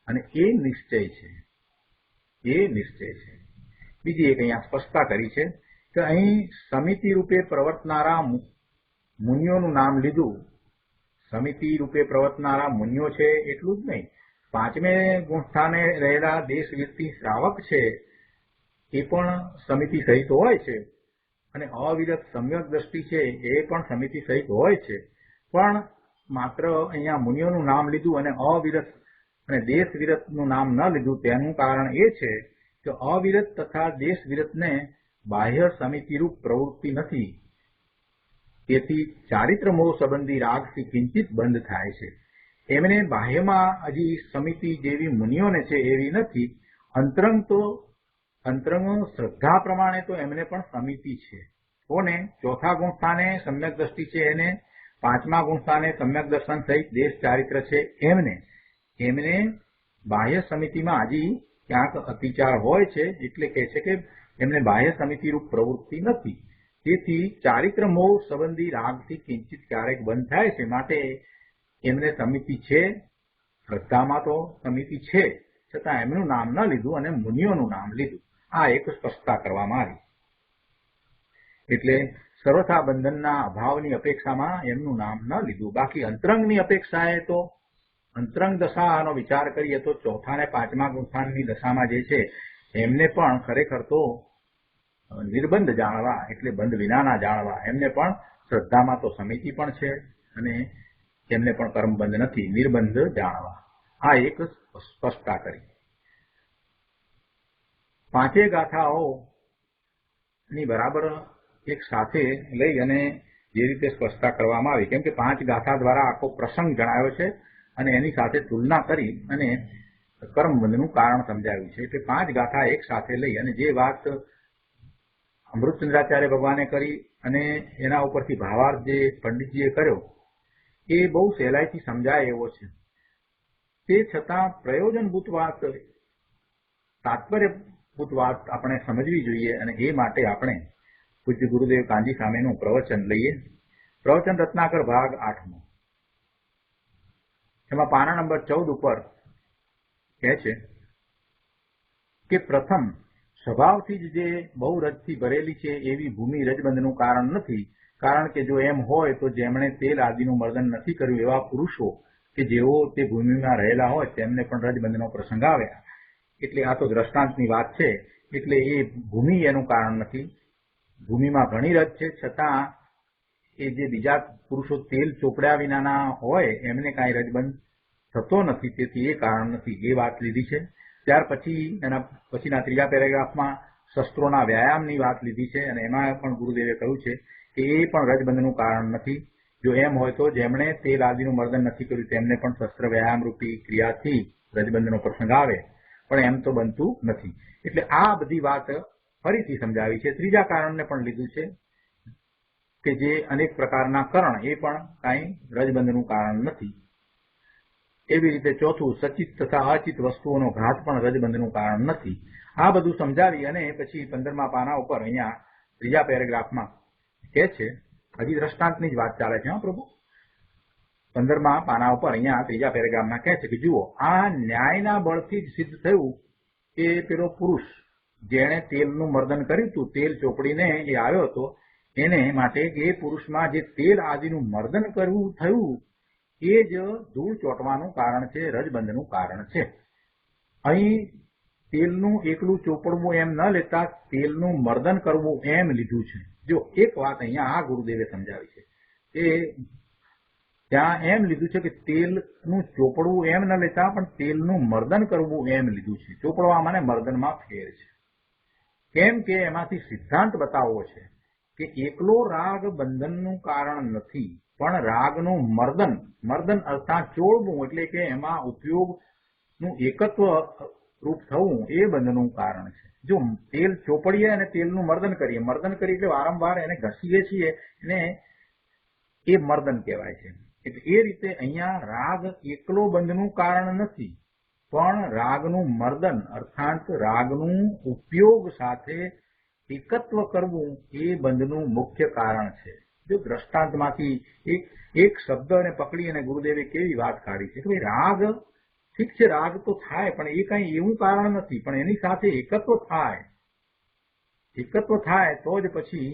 અને એ નિશ્ચય છે. એ નિશ્ચય છે. બીજી એક અહીંયા સ્પષ્ટતા કરી છે કે અહીં સમિતિ રૂપે પ્રવર્તનારા મુનિઓનું નામ લીધું. સમિતિ રૂપે પ્રવર્તનારા મુનિઓ છે એટલું જ નહીં, પાંચમે ગુણસ્થાને રહેલા દેશવિરતી શ્રાવક છે એ પણ સમિતિ સહિત હોય છે, અને અવિરત સમ્યક દ્રષ્ટિ છે એ પણ સમિતિ સહિત હોય છે. પણ માત્ર અહીંયા મુનિઓનું નામ લીધું અને અવિરત અને દેશ વિરતનું નામ ન લીધું, તેનું કારણ એ છે કે અવિરત તથા દેશ વિરતને બાહ્ય સમિતિરૂપ પ્રવૃત્તિ નથી. તેથી ચારિત્ર મોહ સંબંધી રાગથી કિંચિત બંધ થાય છે. એમને બાહ્યમાં હજી સમિતિ જેવી મુનિઓને છે એવી નથી. અંતરંગ શ્રદ્ધા પ્રમાણે તો એમને પણ સમિતિ છે. કોને? ચોથા ગુણસ્થાને સમ્યક દ્રષ્ટિ છે એને, પાંચમા ગુણસ્થાને સમ્યક દર્શન સહિત દેશ ચારિત્ર છે એમને બાહ્ય સમિતિમાં હજી ક્યાંક અતિચાર હોય છે, એટલે કહે છે કે એમને બાહ્ય સમિતિરૂપ પ્રવૃત્તિ નથી. તેથી ચારિત્ર મોહ સંબંધી રાગથી કિંચિત ક્યારેક બંધ થાય છે. માટે એમને સમિતિ છે, શ્રદ્ધામાં તો સમિતિ છે, છતાં એમનું નામ ન લીધું અને મુનિઓનું નામ લીધું. આ એક સ્પષ્ટતા કરવામાં આવી. એટલે સર્વથા બંધનના અભાવની અપેક્ષામાં એમનું નામ ન લીધું. બાકી અંતરંગની અપેક્ષાએ તો અંતરંગ દશાનો વિચાર કરીએ તો ચોથા અને પાંચમા ગુણસ્થાનની દશામાં જે છે એમને પણ ખરેખર તો નિર્બંધ જાણવા, એટલે બંધ વિનાના જાણવા. એમને પણ શ્રદ્ધામાં તો સમિતિ પણ છે અને એમને પણ કર્મબંધ નથી, નિર્બંધ જાણવા. આ એક સ્પષ્ટતા કરી. પાંચે ગાથાઓની બરાબર એક સાથે લઈ અને જે રીતે સ્પષ્ટતા કરવામાં આવી, કેમ કે પાંચ ગાથા દ્વારા આખો પ્રસંગ જણાવ્યો છે અને એની સાથે તુલના કરી અને કર્મબંધનું કારણ સમજાવ્યું છે. એટલે પાંચ ગાથા એક સાથે લઈ અને જે વાત અમૃતચંદ્રાચાર્ય ભગવાને કરી અને એના ઉપરથી ભાવાર્થ જે પંડિતજીએ કર્યો એ બહુ સહેલાઈથી સમજાય એવો છે. તે છતાં પ્રયોજનભૂત વાત, તાત્પર્યભૂત વાત આપણે સમજવી જોઈએ અને એ માટે આપણે પૂજ્ય ગુરુદેવ કાંજી સામેનું પ્રવચન લઈએ. પ્રવચન રત્નાકર ભાગ 8. એમાં પાના નંબર 14 ઉપર કહે છે કે પ્રથમ સ્વભાવથી જ જે બહુ રજથી ભરેલી છે એવી ભૂમિ રજબંધનું કારણ નથી, કારણ કે જો એમ હોય તો જેમણે તેલ આદિનું મર્દન નથી કર્યું એવા પુરુષો કે જેઓ તે ભૂમિમાં રહેલા હોય તેમને પણ રજબંધનો પ્રસંગ આવે. એટલે આ તો દ્રષ્ટાંતની વાત છે. એટલે એ ભૂમિ એનું કારણ નથી. ભૂમિમાં ઘણી રજ છે, છતાં એ જે બીજા પુરુષો તેલ ચોપડ્યા વિનાના હોય એમને કાંઈ રજબંધ થતો નથી, તેથી એ કારણ નથી. એ વાત લીધી છે. ત્યાર પછી એના પછીના ત્રીજા પેરેગ્રાફમાં શસ્ત્રોના વ્યાયામની વાત લીધી છે અને એમાં પણ ગુરુદેવે કહ્યું છે કે એ પણ રજબંધનું કારણ નથી. જો એમ હોય તો જેમણે તેલ આદિનું મર્દન નથી કર્યું તેમને પણ શસ્ત્ર વ્યાયામ રૂપી ક્રિયાથી રજબંધનો પ્રસંગ આવે, પણ એમ તો બનતું નથી. એટલે આ બધી વાત ફરીથી સમજાવી છે. ત્રીજા કારણને પણ લીધું છે કે જે અનેક પ્રકારના કરણ એ પણ કાંઈ રજબંધનું કારણ નથી. એવી રીતે ચોથું, સચિત તથા અચિત વસ્તુઓનો ઘાત પણ રજબંધનું કારણ નથી. આ બધું સમજાવી અને પછી 15મા પાના ઉપર અહીંયા ત્રીજા પેરેગ્રાફમાં કહે છે, હજી દ્રષ્ટાંતની જ વાત ચાલે છે. પ્રભુ 15મા પાના ઉપર અહીંયા ત્રીજા પેરેગ્રાફમાં કહે છે કે જુઓ, આ ન્યાયના બળથી જ સિદ્ધ થયું કે પેલો પુરુષ જેણે તેલનું મર્દન કર્યું હતું, તેલ ચોપડીને એ આવ્યો હતો, એને માટે એ પુરુષમાં જે તેલ આદિનું મર્દન કરવું થયું એ જ ધૂળ ચોંટવાનું કારણ છે, રજબંધનું કારણ છે. અહીં તેલનું એકલું ચોપડવું એમ ન લેતા તેલનું મર્દન કરવું એમ લીધું છે. જો એક વાત અહીંયા આ ગુરુદેવે સમજાવી છે કે ત્યાં એમ લીધું છે કે તેલનું ચોપડવું એમ ન લેતા પણ તેલનું મર્દન કરવું એમ લીધું છે. ચોપડવામાં ને મર્દનમાં ફેર છે. કેમ કે એમાંથી સિદ્ધાંત બતાવવો છે કે એકલો રાગ બંધનનું કારણ નથી, પણ રાગનું મર્દન અર્થાત ચોળવું એટલે કે એમાં ઉપયોગનું એકત્વ રૂપ થવું એ બંધનું કારણ છે. જો તેલ ચોપડીએ અને તેલનું મર્દન કરીએ એટલે વારંવાર એને ઘસીએ છીએ એને એ મર્દન કહેવાય છે. એટલે એ રીતે અહીંયા રાગ એકલો બંધનું કારણ નથી, પણ રાગનું મર્દન અર્થાત રાગનું ઉપયોગ સાથે એકત્વ કરવું એ બંધનું મુખ્ય કારણ છે. જો દ્રષ્ટાંતમાંથી એક શબ્દને પકડી અને ગુરુદેવે કેવી વાત કાઢી છે કે રાગ ઠીક છે, રાગ તો થાય પણ એ કઈ એવું કારણ નથી, પણ એની સાથે એકત્વ થાય તો જ પછી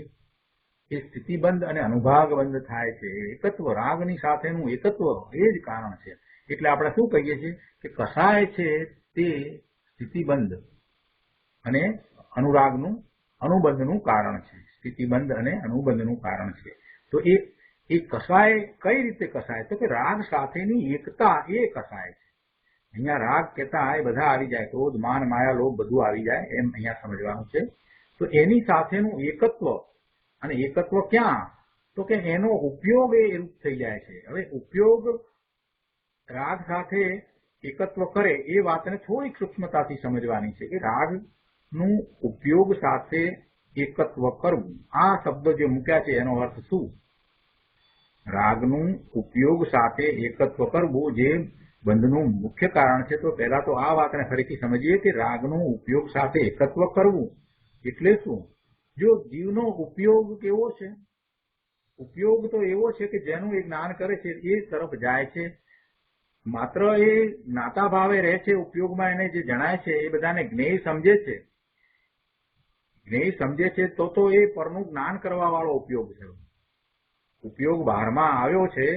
એ સ્થિતિબંધ અને અનુભાગબંધ થાય છે. એકત્વ, રાગની સાથેનું એકત્વ એ જ કારણ છે. એટલે આપણે શું કહીએ છીએ કે કસાય છે તે સ્થિતિબંધ અને અનુબંધનું કારણ છે. સ્થિતિબંધ અને અનુબંધનું કારણ છે. તો એ કસાય કઈ રીતે કસાય? તો કે રાગ સાથેની એકતા એ કસાય છે. અહીંયા રાગ કહેતા એ બધા આવી જાય, ક્રોધ, માન, માયા, લોભ બધું આવી જાય એમ અહીંયા સમજવાનું છે. તો એની સાથેનું એકત્વ, અને એકત્વ ક્યાં? તો કે એનો ઉપયોગ એ રૂપ થઈ જાય છે. હવે ઉપયોગ રાગ સાથે એકત્વ કરે એ વાતને થોડીક સૂક્ષ્મતાથી સમજવાની છે કે રાગનું ઉપયોગ સાથે એકત્વ કરવું, આ શબ્દ જે મૂક્યા છે એનો અર્થ શું? રાગનું ઉપયોગ સાથે એકત્વ કરવું જે બંધનું મુખ્ય કારણ છે. તો પહેલા તો આ વાતને ફરીથી સમજીએ કે રાગનું ઉપયોગ સાથે એકત્વ કરવું એટલે શું? જો જીવનો ઉપયોગ કેવો છે? ઉપયોગ તો એવો છે કે જેનું એ જ્ઞાન કરે છે એ તરફ જાય છે, માત્ર એ જ્ઞાતા ભાવે રહે છે. ઉપયોગમાં એને જે જણાય છે એ બધાને જ્ઞેય સમજે છે તો એ પરનું જ્ઞાન કરવા વાળો ઉપયોગ છે. ઉપયોગ બહારમાં આવ્યો છે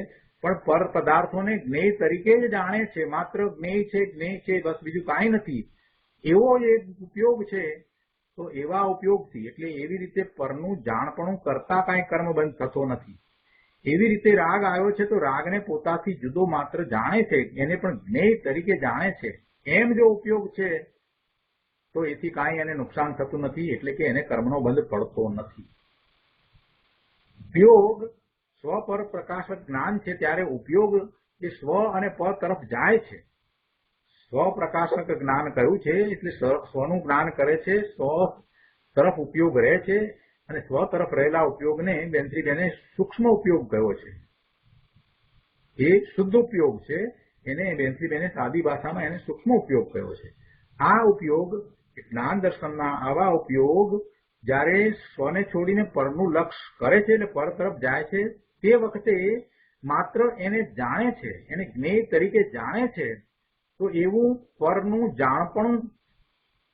પણ પર પદાર્થોને જ્ઞેય તરીકે જ જાણે છે. માત્ર જ્ઞેય છે બસ, બીજું કાંઈ નથી. એવો એ ઉપયોગ છે. તો એવા ઉપયોગથી એટલે એવી રીતે પરનું જાણપણું કરતા કાંઈ કર્મબંધ થતો નથી. એવી રીતે રાગ આવ્યો છે તો રાગને પોતાથી જુદો માત્ર જાણે છે, એને પણ જ્ઞેય તરીકે જાણે છે. એમ જો ઉપયોગ છે તો એથી કાંઈ એને નુકસાન થતું નથી, એટલે કે એને કર્મનો બંધ પડતો નથી. ઉપયોગ સ્વ પર પ્રકાશક જ્ઞાન છે ત્યારે ઉપયોગ એ સ્વ અને પર તરફ જાય છે. સ્વ પ્રકાશક જ્ઞાન કયું છે એટલે સ્વનું જ્ઞાન કરે છે, સ્વ તરફ ઉપયોગ રહે છે, અને સ્વ તરફ રહેલા ઉપયોગને બેને સૂક્ષ્મ ઉપયોગ કયો છે. એ શુદ્ધ ઉપયોગ છે. એને બેને સાદી ભાષામાં એને સૂક્ષ્મ ઉપયોગ કયો છે. આ ઉપયોગ જ્ઞાન દર્શનના આવા ઉપયોગ જ્યારે સ્વને છોડીને પરનું લક્ષ કરે છે એટલે પર તરફ જાય છે તે વખતે માત્ર એને જાણે છે, એને જ્ઞેય તરીકે જાણે છે, તો એવું પરનું જાણપણું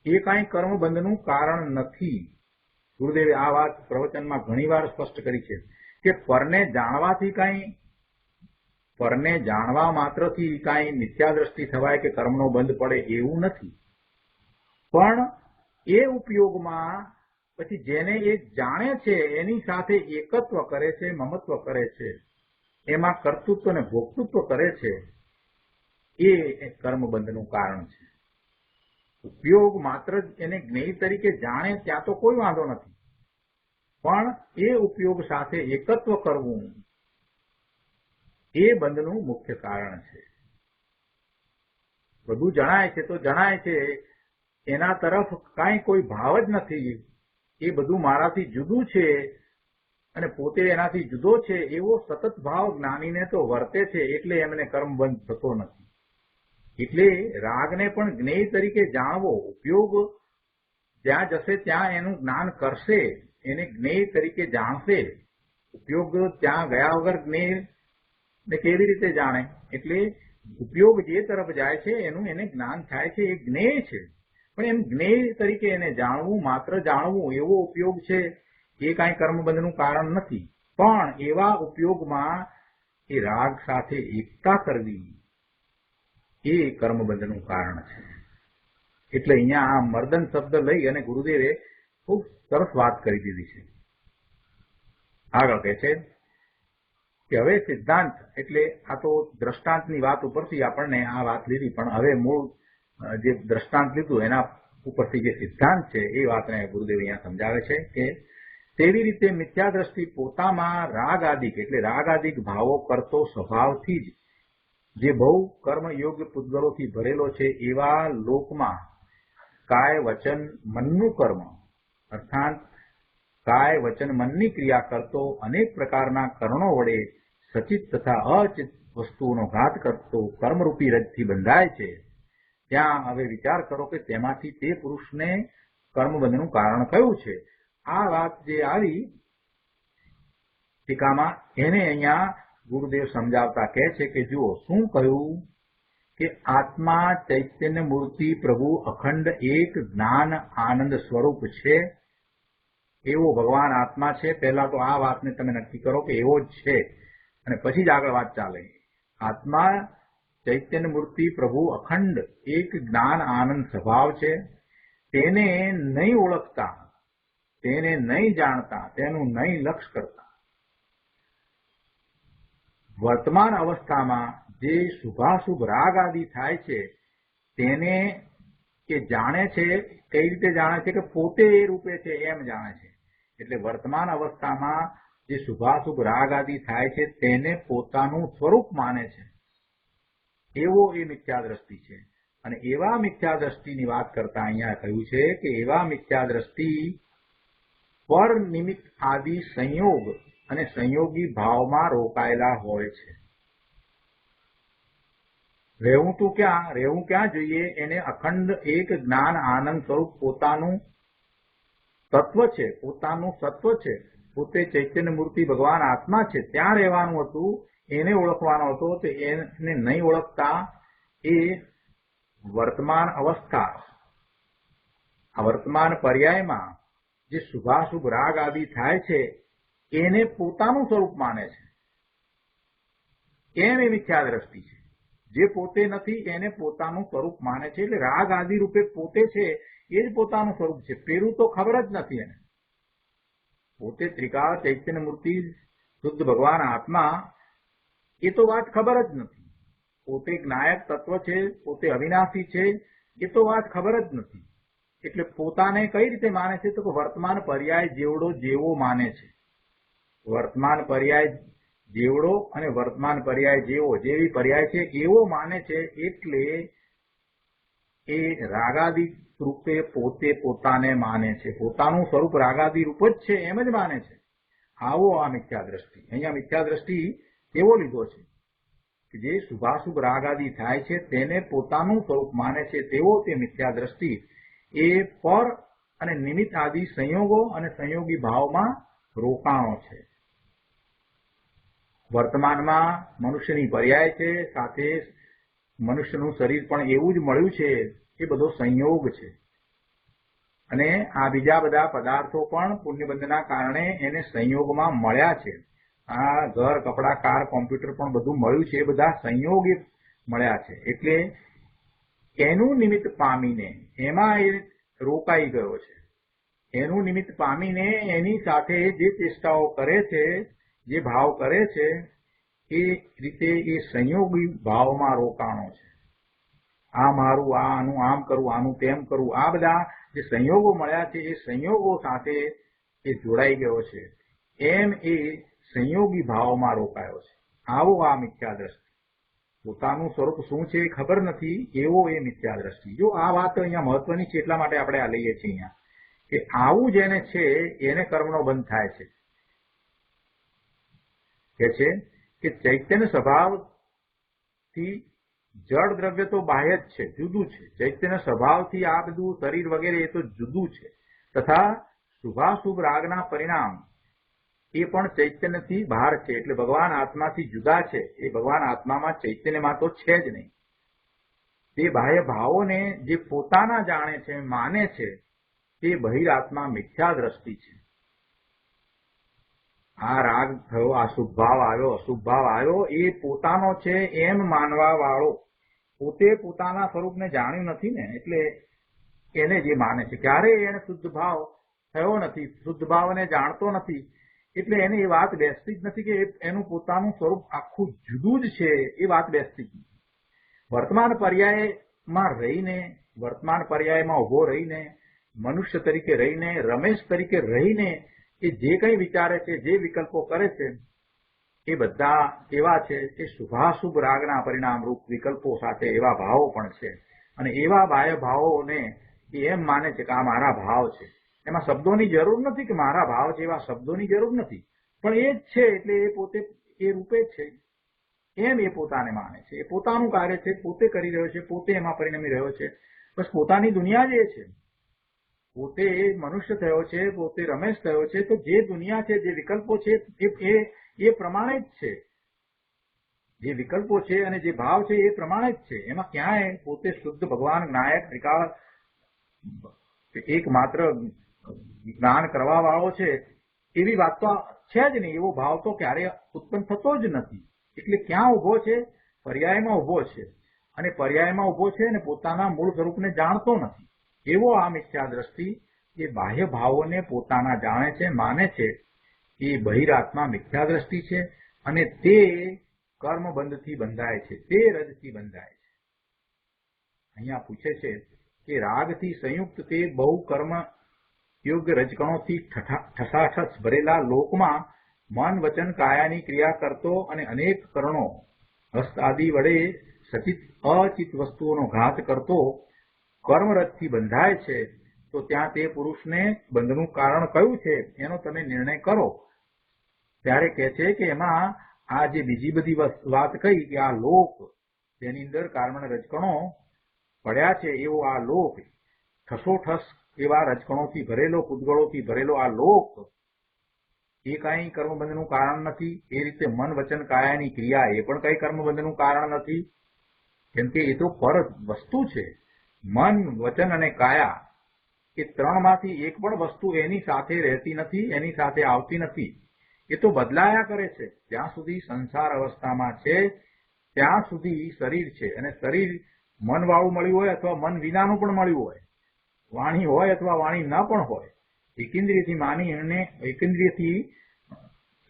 એ કાંઈ કર્મબંધનું કારણ નથી. ગુરુદેવે આ વાત પ્રવચનમાં ઘણીવાર સ્પષ્ટ કરી છે કે પરને જાણવા માત્રથી કાંઈ મિથ્યાદ્રષ્ટિ થવાય કે કર્મનો બંધ પડે એવું નથી. પણ એ ઉપયોગમાં પછી જેને એ જાણે છે એની સાથે એકત્વ કરે છે, મમત્વ કરે છે, એમાં કર્તૃત્વ અને ભોક્તૃત્વ કરે છે, એ કર્મબંધનું કારણ છે. ઉપયોગ માત્ર એને જ્ઞેય તરીકે જાણે ત્યાં તો કોઈ વાંધો નથી, પણ એ ઉપયોગ સાથે એકત્વ કરવું એ બંધનું મુખ્ય કારણ છે. બધું જણાય છે તો જણાય છે, એના તરફ કાંઈ કોઈ ભાવ જ નથી. એ બધું મારાથી જુદું છે અને પોતે એનાથી જુદો છે એવો સતત ભાવ જ્ઞાનીને તો વર્તે છે, એટલે એમને કર્મબંધ થતો નથી. એટલે રાગને પણ જ્ઞેય તરીકે જાણવો, ઉપયોગ જ્યાં જશે ત્યાં એનું જ્ઞાન કરશે, એને જ્ઞેય તરીકે જાણશે. ઉપયોગ ત્યાં ગયા વગર જ્ઞેય ને કેવી રીતે જાણે? એટલે ઉપયોગ જે તરફ જાય છે એનું એને જ્ઞાન થાય છે, એ જ્ઞેય છે. પણ એમ જ્ઞેય તરીકે એને જાણવું, માત્ર જાણવું એવો ઉપયોગ છે, એ કાંઈ કર્મબંધનું કારણ નથી. પણ એવા ઉપયોગમાં એ રાગ સાથે એકતા કરવી એ કર્મબંધનું કારણ છે. એટલે અહીંયા આ મર્દન શબ્દ લઈ અને ગુરુદેવે ખૂબ સરસ વાત કરી દીધી છે. આગળ કહે છે કે હવે સિદ્ધાંત, એટલે આ તો દ્રષ્ટાંતની વાત ઉપરથી આપણને આ વાત લીધી, પણ હવે મૂળ જે દ્રષ્ટાંત લીધું એના ઉપરથી જે સિદ્ધાંત છે એ વાતને ગુરુદેવ અહીંયા સમજાવે છે કે તેવી રીતે મિથ્યા દ્રષ્ટિ પોતામાં રાગાદિક, એટલે રાગાદિક ભાવો કરતો સ્વભાવથી જ જે બહુ કર્મયોગ્ય પૂતગલોથી ભરેલો છે એવા લોકમાં કાય વચન મનનું કર્મ, અર્થાત કાય વચન મનની ક્રિયા કરતો અનેક પ્રકારના કરણો વડે સચિત તથા અચિત વસ્તુઓનો ઘાત કરતો કર્મરૂપી રજથી બંધાય છે. ત્યાં હવે વિચાર કરો કે તેમાંથી તે પુરુષને કર્મબંધનું કારણ કયું છે. આ વાત જે આવી ટીકામાં, એને અહીંયા ગુરુદેવ સમજાવતા કહે છે કે જુઓ શું કહ્યું કે આત્મા ચૈતન્ય મૂર્તિ પ્રભુ અખંડ એક જ્ઞાન આનંદ સ્વરૂપ છે. એવો ભગવાન આત્મા છે. પહેલા તો આ વાતને તમે નક્કી કરો કે એવો જ છે, અને પછી જ આગળ વાત ચાલે. આત્મા ચૈતન્ય મૂર્તિ પ્રભુ અખંડ એક જ્ઞાન આનંદ સ્વભાવ છે. તેને નહીં ઓળખતા, તેને નહીં જાણતા, તેનું નહીં લક્ષ કરતા, વર્તમાન અવસ્થામાં જે શુભાશુભ રાગ આદિ થાય છે તેને કે જાણે છે. કઈ રીતે જાણે છે? કે પોતે એ રૂપે છે એમ જાણે છે. એટલે વર્તમાન અવસ્થામાં જે શુભાશુભ રાગ આદિ થાય છે તેને પોતાનું સ્વરૂપ માને છે, એવો એ મિથ્યા દ્રષ્ટિ છે. અને એવા મિથ્યા દ્રષ્ટિની વાત કરતા અહીંયા કહ્યું છે કે એવા મિથ્યા દ્રષ્ટિ પર નિમિત્ત આદિ સંયોગ અને સંયોગી ભાવમાં રોકાયેલા હોય છે. રહેવું ક્યાં જોઈએ? એને અખંડ એક જ્ઞાન આનંદ સ્વરૂપ પોતાનું તત્વ છે, પોતાનું સત્વ છે, પોતે ચૈતન્ય મૂર્તિ ભગવાન આત્મા છે, ત્યાં રહેવાનું હતું, એને ઓળખવાનો હતો. તો એને નહીં ઓળખતા એ વર્તમાન અવસ્થા, આ વર્તમાન પર્યાયમાં જે શુભાશુભ રાગ આદિ થાય છે એને પોતાનું સ્વરૂપ માને છે. એમ એ મિથ્યા દ્રષ્ટિ છે. જે પોતે નથી એને પોતાનું સ્વરૂપ માને છે. એટલે રાગ આદિ રૂપે પોતે છે એ જ પોતાનું સ્વરૂપ છે. પેલું તો ખબર જ નથી એને. પોતે ત્રિકાળ ચૈતન્ય મૂર્તિ શુદ્ધ ભગવાન આત્મા, એ તો વાત ખબર જ નથી. પોતે જ્ઞાયક તત્વ છે, પોતે અવિનાશી છે, એ તો વાત ખબર જ નથી. એટલે પોતાને કઈ રીતે માને છે? તો વર્તમાન પર્યાય જેવડો જેવો માને છે. વર્તમાન પર્યાય જેવડો અને વર્તમાન પર્યાય જેવો, જેવી પર્યાય છે એવો માને છે. એટલે એ રાગાદિ રૂપે પોતે પોતાને માને છે. પોતાનું સ્વરૂપ રાગાદિ રૂપ જ છે એમ જ માને છે. આવો આ મિથ્યા દ્રષ્ટિ. અહીંયા મિથ્યા દ્રષ્ટિ એવો લીધો છે કે જે શુભાશુભ રાગાદિ થાય છે તેને પોતાનું સ્વરૂપ માને છે, તેવો તે મિથ્યા દ્રષ્ટિ એ પર અને નિમિત્ત આદિ સંયોગો અને સંયોગી ભાવમાં રોકાણો છે. વર્તમાનમાં મનુષ્યની પર્યાય છે, સાથે મનુષ્યનું શરીર પણ એવું જ મળ્યું છે. એ બધો સંયોગ છે. અને આ બીજા બધા પદાર્થો પણ પુણ્યબંધના કારણે એને સંયોગમાં મળ્યા છે. આ ઘર, કપડા, કાર, કોમ્પ્યુટર પણ બધું મળ્યું છે. એ બધા સંયોગે મળ્યા છે. એટલે એનું નિમિત્ત પામીને એમાં એ રોકાઈ ગયો છે. એનું નિમિત્ત પામીને એની સાથે જે ચેષ્ટાઓ કરે છે, જે ભાવ કરે છે, એ રીતે એ સંયોગી ભાવમાં રોકાણો છે. આ મારું, આનું આમ કરવું, આનું તેમ કરવું, આ બધા જે સંયોગો મળ્યા છે એ સંયોગો સાથે એ જોડાઈ ગયો છે. એમ એ સંયોગી ભાવમાં રોકાયો છે. આવો આ મિથ્યા દ્રષ્ટિ. પોતાનું સ્વરૂપ શું છે એ ખબર નથી, એવો એ મિથ્યા દ્રષ્ટિ. જો આ વાત અહીંયા મહત્વની છે, એટલા માટે આપણે આ લઈએ છીએ અહીંયા કે આવું જેને છે એને કર્મનો બંધ થાય છે. કે છે કે ચૈતન્ય સ્વભાવથી જળ દ્રવ્ય તો બાહ્ય જ છે, જુદું છે. ચૈતન્ય સ્વભાવથી આ બધું શરીર વગેરે એ તો જુદું છે. તથા શુભાશુભ રાગના પરિણામ એ પણ ચૈતન્યથી બહાર છે. એટલે ભગવાન આત્માથી જુદા છે. એ ભગવાન આત્મામાં ચૈતન્યમાં તો છે જ નહીં. તે બાહ્ય ભાવોને જે પોતાના જાણે છે, માને છે, તે બહિરાત્મા મિથ્યા દ્રષ્ટિ છે. આ રાગ થયો, આ શુભ ભાવ આવ્યો, અશુભ ભાવ આવ્યો, એ પોતાનો છે એમ માનવા વાળો પોતે પોતાના સ્વરૂપને જાણ્યું નથી ને, એટલે એને જે માને છે. ક્યારેય એને શુદ્ધ ભાવ થયો નથી, શુદ્ધ ભાવને જાણતો નથી, એટલે એને એ વાત બેસતી જ નથી કે એનું પોતાનું સ્વરૂપ આખું જુદું જ છે. એ વાત બેસતી જ નથી. વર્તમાન પર્યાયમાં રહીને, વર્તમાન પર્યાયમાં ઉભો રહીને, મનુષ્ય તરીકે રહીને, રમેશ તરીકે રહીને એ જે કંઈ વિચારે છે, જે વિકલ્પો કરે છે, એ બધા એવા છે કે શુભાશુભ રાગના પરિણામ રૂપ વિકલ્પો સાથે એવા ભાવો પણ છે. અને એવા બાહ્ય ભાવોને એ એમ માને છે કે આ મારા ભાવ છે. એમાં શબ્દોની જરૂર નથી કે મારા ભાવ છે, એવા શબ્દોની જરૂર નથી, પણ એ જ છે. એટલે એ પોતે એ રૂપે જ છે એમ એ પોતાને માને છે. એ પોતાનું કાર્ય છે, પોતે કરી રહ્યો છે, પોતે એમાં પરિણમી રહ્યો છે. બસ પોતાની દુનિયા જ એ છે. પોતે મનુષ્ય થયો છે, પોતે રમેશ થયો છે, તો જે દુનિયા છે, જે વિકલ્પો છે, એ પ્રમાણે જ છે. જે વિકલ્પો છે અને જે ભાવ છે એ પ્રમાણે જ છે. એમાં ક્યાંય પોતે શુદ્ધ ભગવાન નાયક ત્રિકાળ એક માત્ર જ્ઞાન કરવા વાળો છે એવી વાત તો છે જ નહીં. એવો ભાવ તો ક્યારેય ઉત્પન્ન થતો જ નથી. એટલે ક્યાં ઉભો છે? પર્યાયમાં ઉભો છે. અને પર્યાયમાં ઉભો છે અને પોતાના મૂળ સ્વરૂપને જાણતો નથી. એવો આ મિથ્યા દ્રષ્ટિ એ બાહ્ય ભાવોને પોતાના જાણે છે, માને છે, એ બહિરાત્મા મિથ્યા દ્રષ્ટિ છે. અને તે કર્મબંધથી બંધાય છે, તે રજથી બંધાય છે. અહીંયા પૂછે છે કે રાગથી સંયુક્ત તે બહુ કર્મ યોગ્ય રજકણોથી ઠસાઠસ ભરેલા લોકમાં મન, વચન, કાયાની ક્રિયા કરતો અને અનેક કરણો હસ્ત આદિ વડે સચિત અચિત વસ્તુઓનો ઘાત કરતો કર્મરજથી બંધાય છે. તો ત્યાં તે પુરુષને બંધનું કારણ કયું છે એનો તમે નિર્ણય કરો. ત્યારે કહે છે કે એમાં આ જે બીજી બધી વાત કહી કે આ લોક જેની અંદર કર્મના રજકણો પડ્યા છે, એવો આ લોક ઠસોઠસ એવા રજકણોથી ભરેલો, પૂતગળોથી ભરેલો આ લોક એ કઈ કર્મબંધનું કારણ નથી. એ રીતે મન, વચન, કાયાની ક્રિયા એ પણ કઈ કર્મબંધનું કારણ નથી. કેમ કે એ તો પર વસ્તુ છે. મન, વચન અને કાયા એ ત્રણમાંથી એક પણ વસ્તુ એની સાથે રહેતી નથી, એની સાથે આવતી નથી. એ તો બદલાયા કરે છે. જ્યાં સુધી સંસાર અવસ્થામાં છે ત્યાં સુધી શરીર છે. અને શરીર મન વાળું મળ્યું હોય અથવા મન વિનાનું પણ મળ્યું હોય, વાણી હોય અથવા વાણી ન પણ હોય, એકેન્દ્રિયથી માની અને એકેન્દ્રિયથી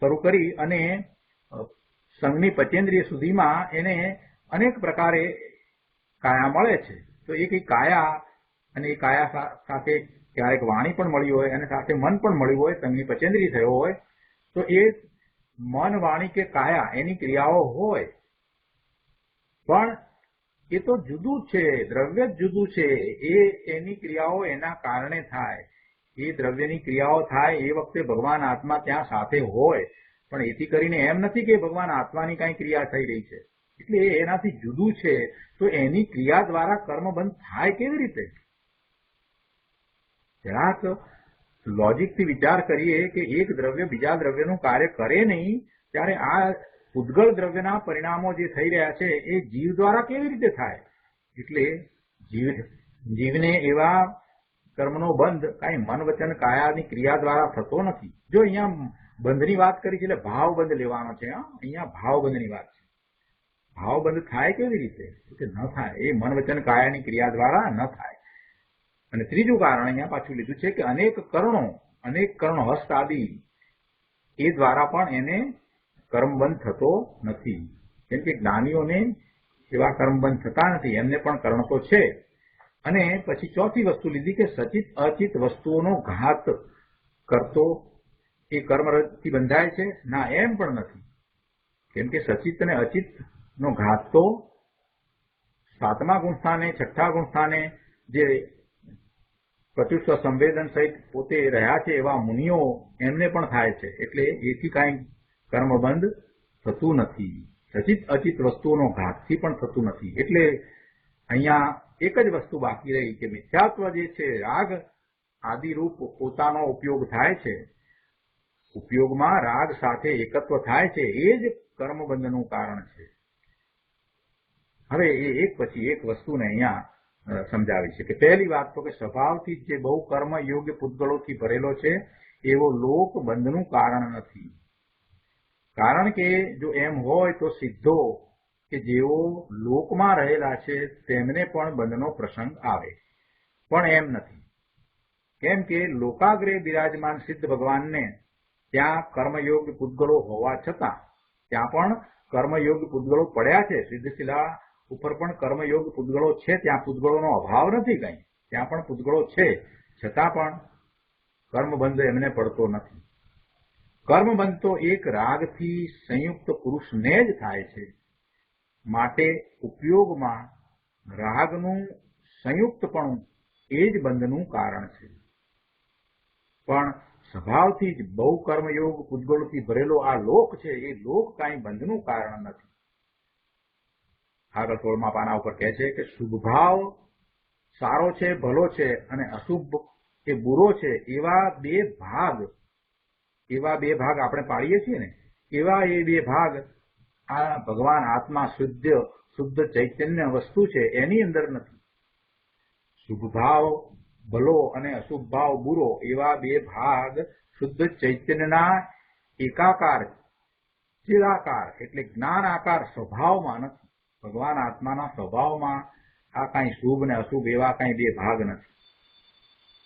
શરૂ કરી અને સંઘની પચેન્દ્રિય સુધીમાં એને અનેક પ્રકારે કાયા મળે છે. તો એ કઈ કાયા અને એ કાયા સાથે ક્યારેક વાણી પણ મળી હોય અને સાથે મન પણ મળ્યું હોય, સંઘની પચેન્દ્રિય થયો હોય, તો એ મન, વાણી કે કાયા એની ક્રિયાઓ હોય, પણ એ તો જુદું છે. દ્રવ્ય જ જુદું છે. એ એની ક્રિયાઓ એના કારણે થાય. એ દ્રવ્યની ક્રિયાઓ થાય એ વખતે ભગવાન આત્મા ત્યાં સાથે હોય, પણ એથી કરીને એમ નથી કે ભગવાન આત્માની કઈ ક્રિયા થઈ રહી છે. એટલે એનાથી જુદું છે. તો એની ક્રિયા દ્વારા કર્મબંધ થાય કેવી રીતે? જરાક લોજિકથી વિચાર કરીએ કે એક દ્રવ્ય બીજા દ્રવ્યનું કાર્ય કરે નહીં, ત્યારે આ પૂદગળ દ્રવ્યના પરિણામો જે થઈ રહ્યા છે એ જીવ દ્વારા કેવી રીતે થાય? એટલે જીવને એવા કર્મનો બંધ કાંઈ મન વચન કાયાની ક્રિયા દ્વારા થતો નથી. જો અહીંયા બંધની વાત કરી છે એટલે ભાવબંધ લેવાનો છે. અહીંયા ભાવબંધની વાત છે. ભાવબંધ થાય કેવી રીતે? કે ન થાય, એ મન વચન કાયાની ક્રિયા દ્વારા ન થાય. અને ત્રીજું કારણ અહીંયા પાછું લીધું છે કે અનેક કરણો હસ્ત આદિ એ દ્વારા પણ એને કર્મબંધ થતો નથી. કેમ કે જ્ઞાનીઓને એવા કર્મબંધ થતા નથી, એમને પણ કર્ણ તો છે. અને પછી ચોથી વસ્તુ લીધી કે સચિત અચિત વસ્તુઓનો ઘાત કરતો એ કર્મથી બંધાય છે? ના, એમ પણ નથી. કેમ કે સચિત અને અચિત નો ઘાત તો 7મા ગુણસ્થાને 6ઠ્ઠા ગુણસ્થાને જે પ્રત્યુષ્વ સંવેદન સહિત પોતે રહ્યા છે એવા મુનિઓ એમને પણ થાય છે. એટલે એથી કાંઈ કર્મબંધ થતું નથી. સચિત અચિત વસ્તુઓનો ઘાતથી પણ થતું નથી. એટલે અહીંયા એક જ વસ્તુ બાકી રહી કે મિથ્યાત્વ જે છે, રાગ આદિરૂપ પોતાનો ઉપયોગ થાય છે, ઉપયોગમાં રાગ સાથે એકત્વ થાય છે, એ જ કર્મબંધનું કારણ છે. હવે એ એક પછી એક વસ્તુને અહીંયા સમજાવી છે કે પહેલી વાત તો કે સ્વભાવથી જે બહુ કર્મ યોગ્ય પૂદગળોથી ભરેલો છે એવો લોક બંધનું કારણ નથી. કારણ કે જો એમ હોય તો સિદ્ધો કે જેઓ લોકમાં રહેલા છે તેમને પણ બંધનો પ્રસંગ આવે, પણ એમ નથી. કેમ કે લોકાગ્રે બિરાજમાન સિદ્ધ ભગવાનને ત્યાં કર્મયોગ પૂદગળો હોવા છતાં ત્યાં પણ કર્મયોગ પૂદગળો પડ્યા છે. સિદ્ધશિલા ઉપર પણ કર્મયોગ પૂદગળો છે, ત્યાં પૂદગળોનો અભાવ નથી કઈ, ત્યાં પણ પૂદગળો છે, છતાં પણ કર્મબંધ એમને પડતો નથી. કર્મબંધ તો એક રાગથી સંયુક્ત પુરુષને જ થાય છે. માટે ઉપયોગમાં રાગનું સંયુક્તપણું એ જ બંધનું કારણ છે. પણ સ્વભાવથી જ બહુ કર્મયોગ પૂદગળોથી ભરેલો આ લોક છે, એ લોક કાંઈ બંધનું કારણ નથી. આગળ 16મા પાના ઉપર કહે છે કે શુભ ભાવ સારો છે, ભલો છે, અને અશુભ કે બુરો છે, એવા બે ભાગ આપણે પાડીએ છીએ ને, એવા એ બે ભાગ આ ભગવાન આત્મા શુદ્ધ ચૈતન્ય વસ્તુ છે એની અંદર નથી. શુભ ભાવ ભલો અને અશુભ ભાવ બુરો એવા બે ભાગ શુદ્ધ ચૈતન્યના એકાકાર ચિરાકાર એટલે જ્ઞાન આકાર સ્વભાવમાં નથી. ભગવાન આત્માના સ્વભાવમાં આ કાંઈ શુભ ને અશુભ એવા કાંઈ બે ભાગ નથી.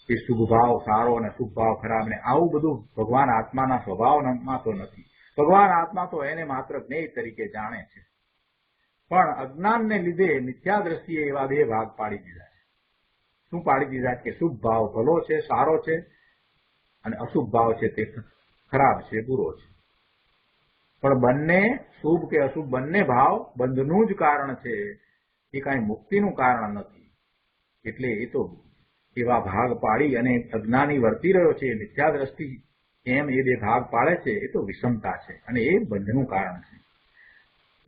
એ શુભ ભાવ સારો અને અશુભ ભાવ ખરાબ ને આવું બધું ભગવાન આત્માના સ્વભાવમાં તો નથી. ભગવાન આત્મા તો એને માત્ર જ્ઞેય તરીકે જાણે છે. પણ અજ્ઞાનને લીધે મિથ્યા દ્રષ્ટિએ એવા બે ભાગ પાડી દીધા છે. શું પાડી દીધા? કે શુભ ભાવ ભલો છે, સારો છે, અને અશુભ ભાવ છે તે ખરાબ છે, બુરો છે. પણ બંને શુભ કે અશુભ બંને ભાવ બંધનું જ કારણ છે, એ કાંઈ મુક્તિનું કારણ નથી. એટલે એ તો એવા ભાગ પાડી અને અજ્ઞાની વર્તી રહ્યો છે, મિથ્યા દ્રષ્ટિ એમ એ બે ભાગ પાડે છે, એ તો વિષમતા છે અને એ બંધનું કારણ છે.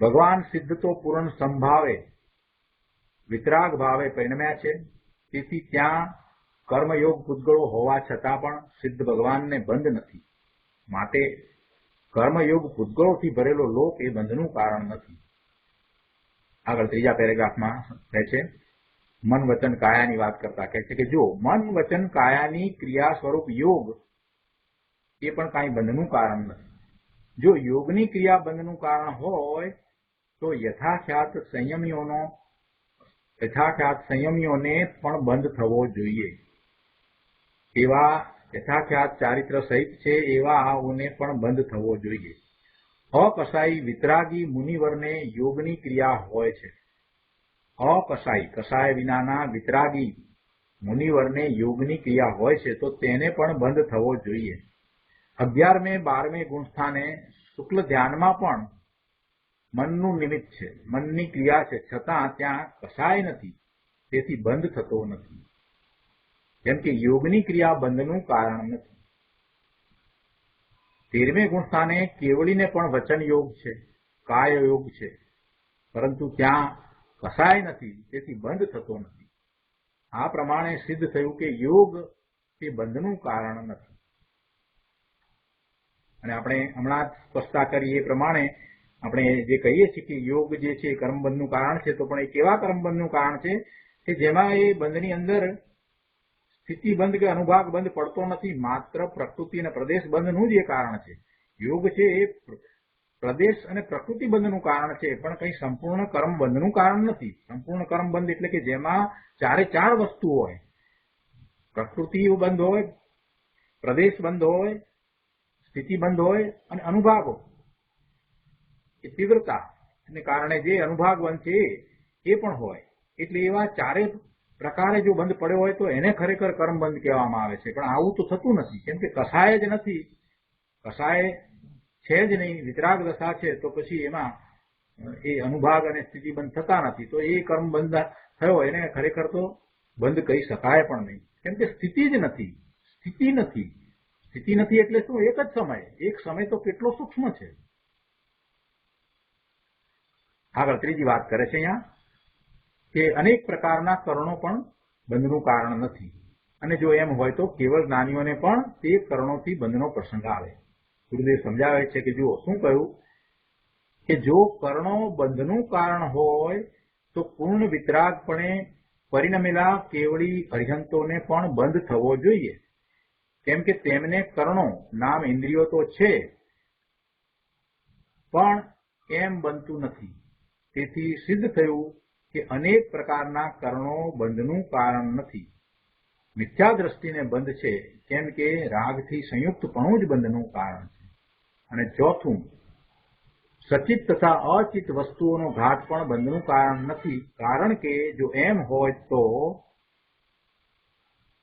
ભગવાન સિદ્ધ તો પૂર્ણ સંભાવે વિતરાગ ભાવે પરિણમ્યા છે. તેથી ત્યાં કર્મયોગ પૂદગળો હોવા છતાં પણ સિદ્ધ ભગવાનને બંધ નથી. માટે કર્મયોગ પૂદગળોથી ભરેલો લોક એ બંધનું કારણ નથી. આગળ 3જા પેરેગ્રાફમાં કહે છે, મન વચન કાયાની વાત કરતા કહે છે કે જો મન વચન કાયાની ક્રિયા સ્વરૂપ યોગ એ પણ કાંઈ બંધનું કારણ નથી. જો યોગની ક્રિયા બંધનું કારણ હોય તો યથાખ્યાત સંયમીઓને પણ બંધ થવો જોઈએ. એવા યથાખ્યાત ચારિત્ર સહિત છે એવાઓને પણ બંધ થવો જોઈએ. અકસાઈ વિતરાગી મુનિવરને યોગની ક્રિયા હોય છે. કસાય વિનાના વિતરાગી મુનિવરને યોગની ક્રિયા હોય છે તો તેને પણ બંધ થવો જોઈએ. 11મે 12મે ગુણસ્થાને શુક્લ ધ્યાનમાં પણ મનનું નિમિત્ત છે, મનની ક્રિયા છે, છતાં ત્યાં કસાય નથી, તેથી બંધ થતો નથી. કેમ કે યોગની ક્રિયા બંધનું કારણ નથી. 13મે ગુણસ્થાને કેવળીને પણ વચન યોગ છે, કાય યોગ છે, પરંતુ ત્યાં કસાય નથી, તેથી બંધ થતો નથી. આ પ્રમાણે સિદ્ધ થયું કે યોગ એ બંધનું કારણ નથી. અને આપણે હમણાં જ સ્પષ્ટતા કરી એ પ્રમાણે આપણે જે કહીએ છીએ કે યોગ જે છે એ કર્મબંધનું કારણ છે, તો પણ એ કેવા કર્મબંધનું કારણ છે કે જેમાં એ બંધની અંદર સ્થિતિબંધ કે અનુભાગ બંધ પડતો નથી, માત્ર પ્રકૃતિ અને પ્રદેશ બંધનું જ એ કારણ છે. યોગ છે એ પ્રદેશ અને પ્રકૃતિ બંધનું કારણ છે, પણ કંઈ સંપૂર્ણ કર્મ બંધનું કારણ નથી. સંપૂર્ણ કર્મ બંધ એટલે કે જેમાં ચારે ચાર વસ્તુ હોય, પ્રકૃતિ બંધ હોય, પ્રદેશ બંધ હોય, સ્થિતિ બંધ હોય અને અનુભાગો એ તીવ્રતાને કારણે જે અનુભાગ બંધ છે એ પણ હોય. એટલે એવા ચારે પ્રકારે જો બંધ પડ્યો હોય તો એને ખરેખર કર્મ બંધ કહેવામાં આવે છે. પણ આવું તો થતું નથી, કેમ કે કસાય જ નથી, કસાય છે જ નહીં, વિતરાગ દશા છે, તો પછી એમાં એ અનુભાગ અને સ્થિતિ બંધ થતા નથી. તો એ કર્મ બંધ થયો એને ખરેખર તો બંધ કહી શકાય પણ નહીં, કેમ કે સ્થિતિ જ નથી. સ્થિતિ નથી, સ્થિતિ નથી એટલે શું? એક જ સમય, એક સમય તો કેટલો સૂક્ષ્મ છે. આગળ ત્રીજી વાત કરે છે અહીંયા કે અનેક પ્રકારના કરણો પણ બંધનું કારણ નથી, અને જો એમ હોય તો કેવળ જ્ઞાનીઓને પણ તે કરણોથી બંધનો પ્રસંગ આવે. ગુરુદેવ સમજાવે છે કે જુઓ શું કહ્યું કે જો કરણો બંધનું કારણ હોય તો પૂર્ણ વિતરાગપણે પરિણમેલા કેવળી અરિહંતોને પણ બંધ થવો જોઈએ, કેમ કે તેમને કરણો નામ ઇન્દ્રિયો તો છે પણ એમ બનતું નથી. તેથી સિદ્ધ થયું કે અનેક પ્રકારના કરણો બંધનું કારણ નથી, મિથ્યા દ્રષ્ટિને બંધ છે, કેમ કે રાગથી સંયુક્તપણું જ બંધનું કારણ છે. અને ચોથું, સચિત તથા અચિત વસ્તુઓનો ઘાત પણ બંધનું કારણ નથી, કારણ કે જો એમ હોય તો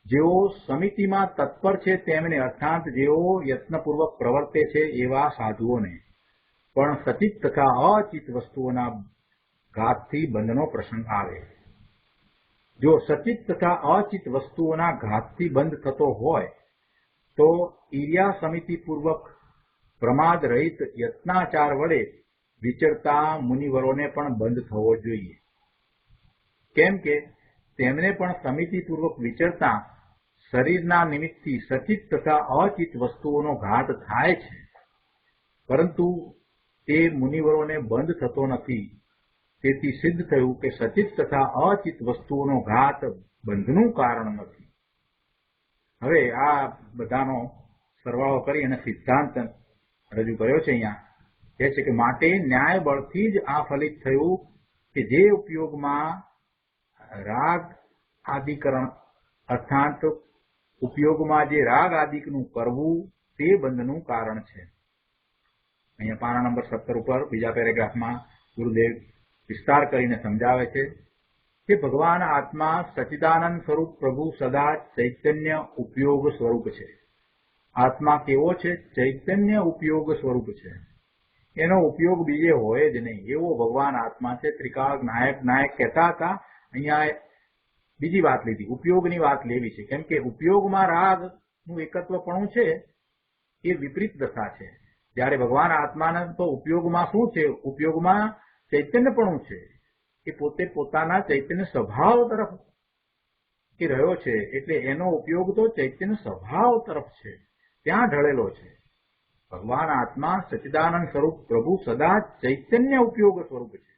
જેઓ સમિતિમાં તત્પર છે તેમને, અર્થાત જેઓ યત્નપૂર્વક પ્રવર્તે છે એવા સાધુઓને પણ સચિત તથા અચિત વસ્તુઓના ઘાતથી બંધનો પ્રસંગ આવે. જો સચિત તથા અચિત વસ્તુઓના ઘાતથી બંધ થતો હોય તો ઈર્યા સમિતિપૂર્વક પ્રમાદ રહિત યત્નાચાર વડે વિચરતા મુનિવરોને પણ બંધ થવો જોઈએ, કેમ કે તેમને પણ સમિતિપૂર્વક વિચરતા શરીરના નિમિત્તથી સચિત તથા અચિત વસ્તુઓનો ઘાત થાય છે, પરંતુ તે મુનિવરોને બંધ થતો નથી. તેથી સિદ્ધ થયું કે સચિત તથા અચિત વસ્તુઓનો ઘાત બંધનું કારણ નથી. હવે આ બધાનો સરવાળો કરી અને સિદ્ધાંત રજૂ કર્યો છે. અહીંયા કહે છે કે માટે ન્યાય બળથી જ આ ફલિત થયું કે જે ઉપયોગમાં રાગ આદિકરણ, અર્થાત ઉપયોગમાં જે રાગ આદિકનું કરવું તે બંધનું કારણ છે. અહીંયા પાના નંબર 17 ઉપર બીજા પેરેગ્રાફમાં ગુરુદેવ વિસ્તાર કરીને સમજાવે છે કે ભગવાન આત્મા સચ્ચિદાનંદ સ્વરૂપ પ્રભુ સદા ચૈતન્ય ઉપયોગ સ્વરૂપ છે. આત્મા કેવો છે? ચૈતન્ય ઉપયોગ સ્વરૂપ છે. એનો ઉપયોગ બીજે હોય જ નહીં એવો ભગવાન આત્મા છે. ત્રિકાળ નાયક કહેતા હતા, અહીંયા બીજી વાત લીધી, ઉપયોગની વાત લેવી છે, કેમ કે ઉપયોગમાં રાગનું એકત્વપણું છે એ વિપરીત દશા છે. જ્યારે ભગવાન આત્માના તો ઉપયોગમાં શું છે? ઉપયોગમાં ચૈતન્યપણું છે. એ પોતે પોતાના ચૈતન્ય સ્વભાવ તરફ એ રહ્યો છે, એટલે એનો ઉપયોગ તો ચૈતન્ય સ્વભાવ તરફ છે, ત્યાં ઢળેલો છે. ભગવાન આત્મા સચ્ચિદાનંદ સ્વરૂપ પ્રભુ સદા ચૈતન્ય ઉપયોગ સ્વરૂપ છે.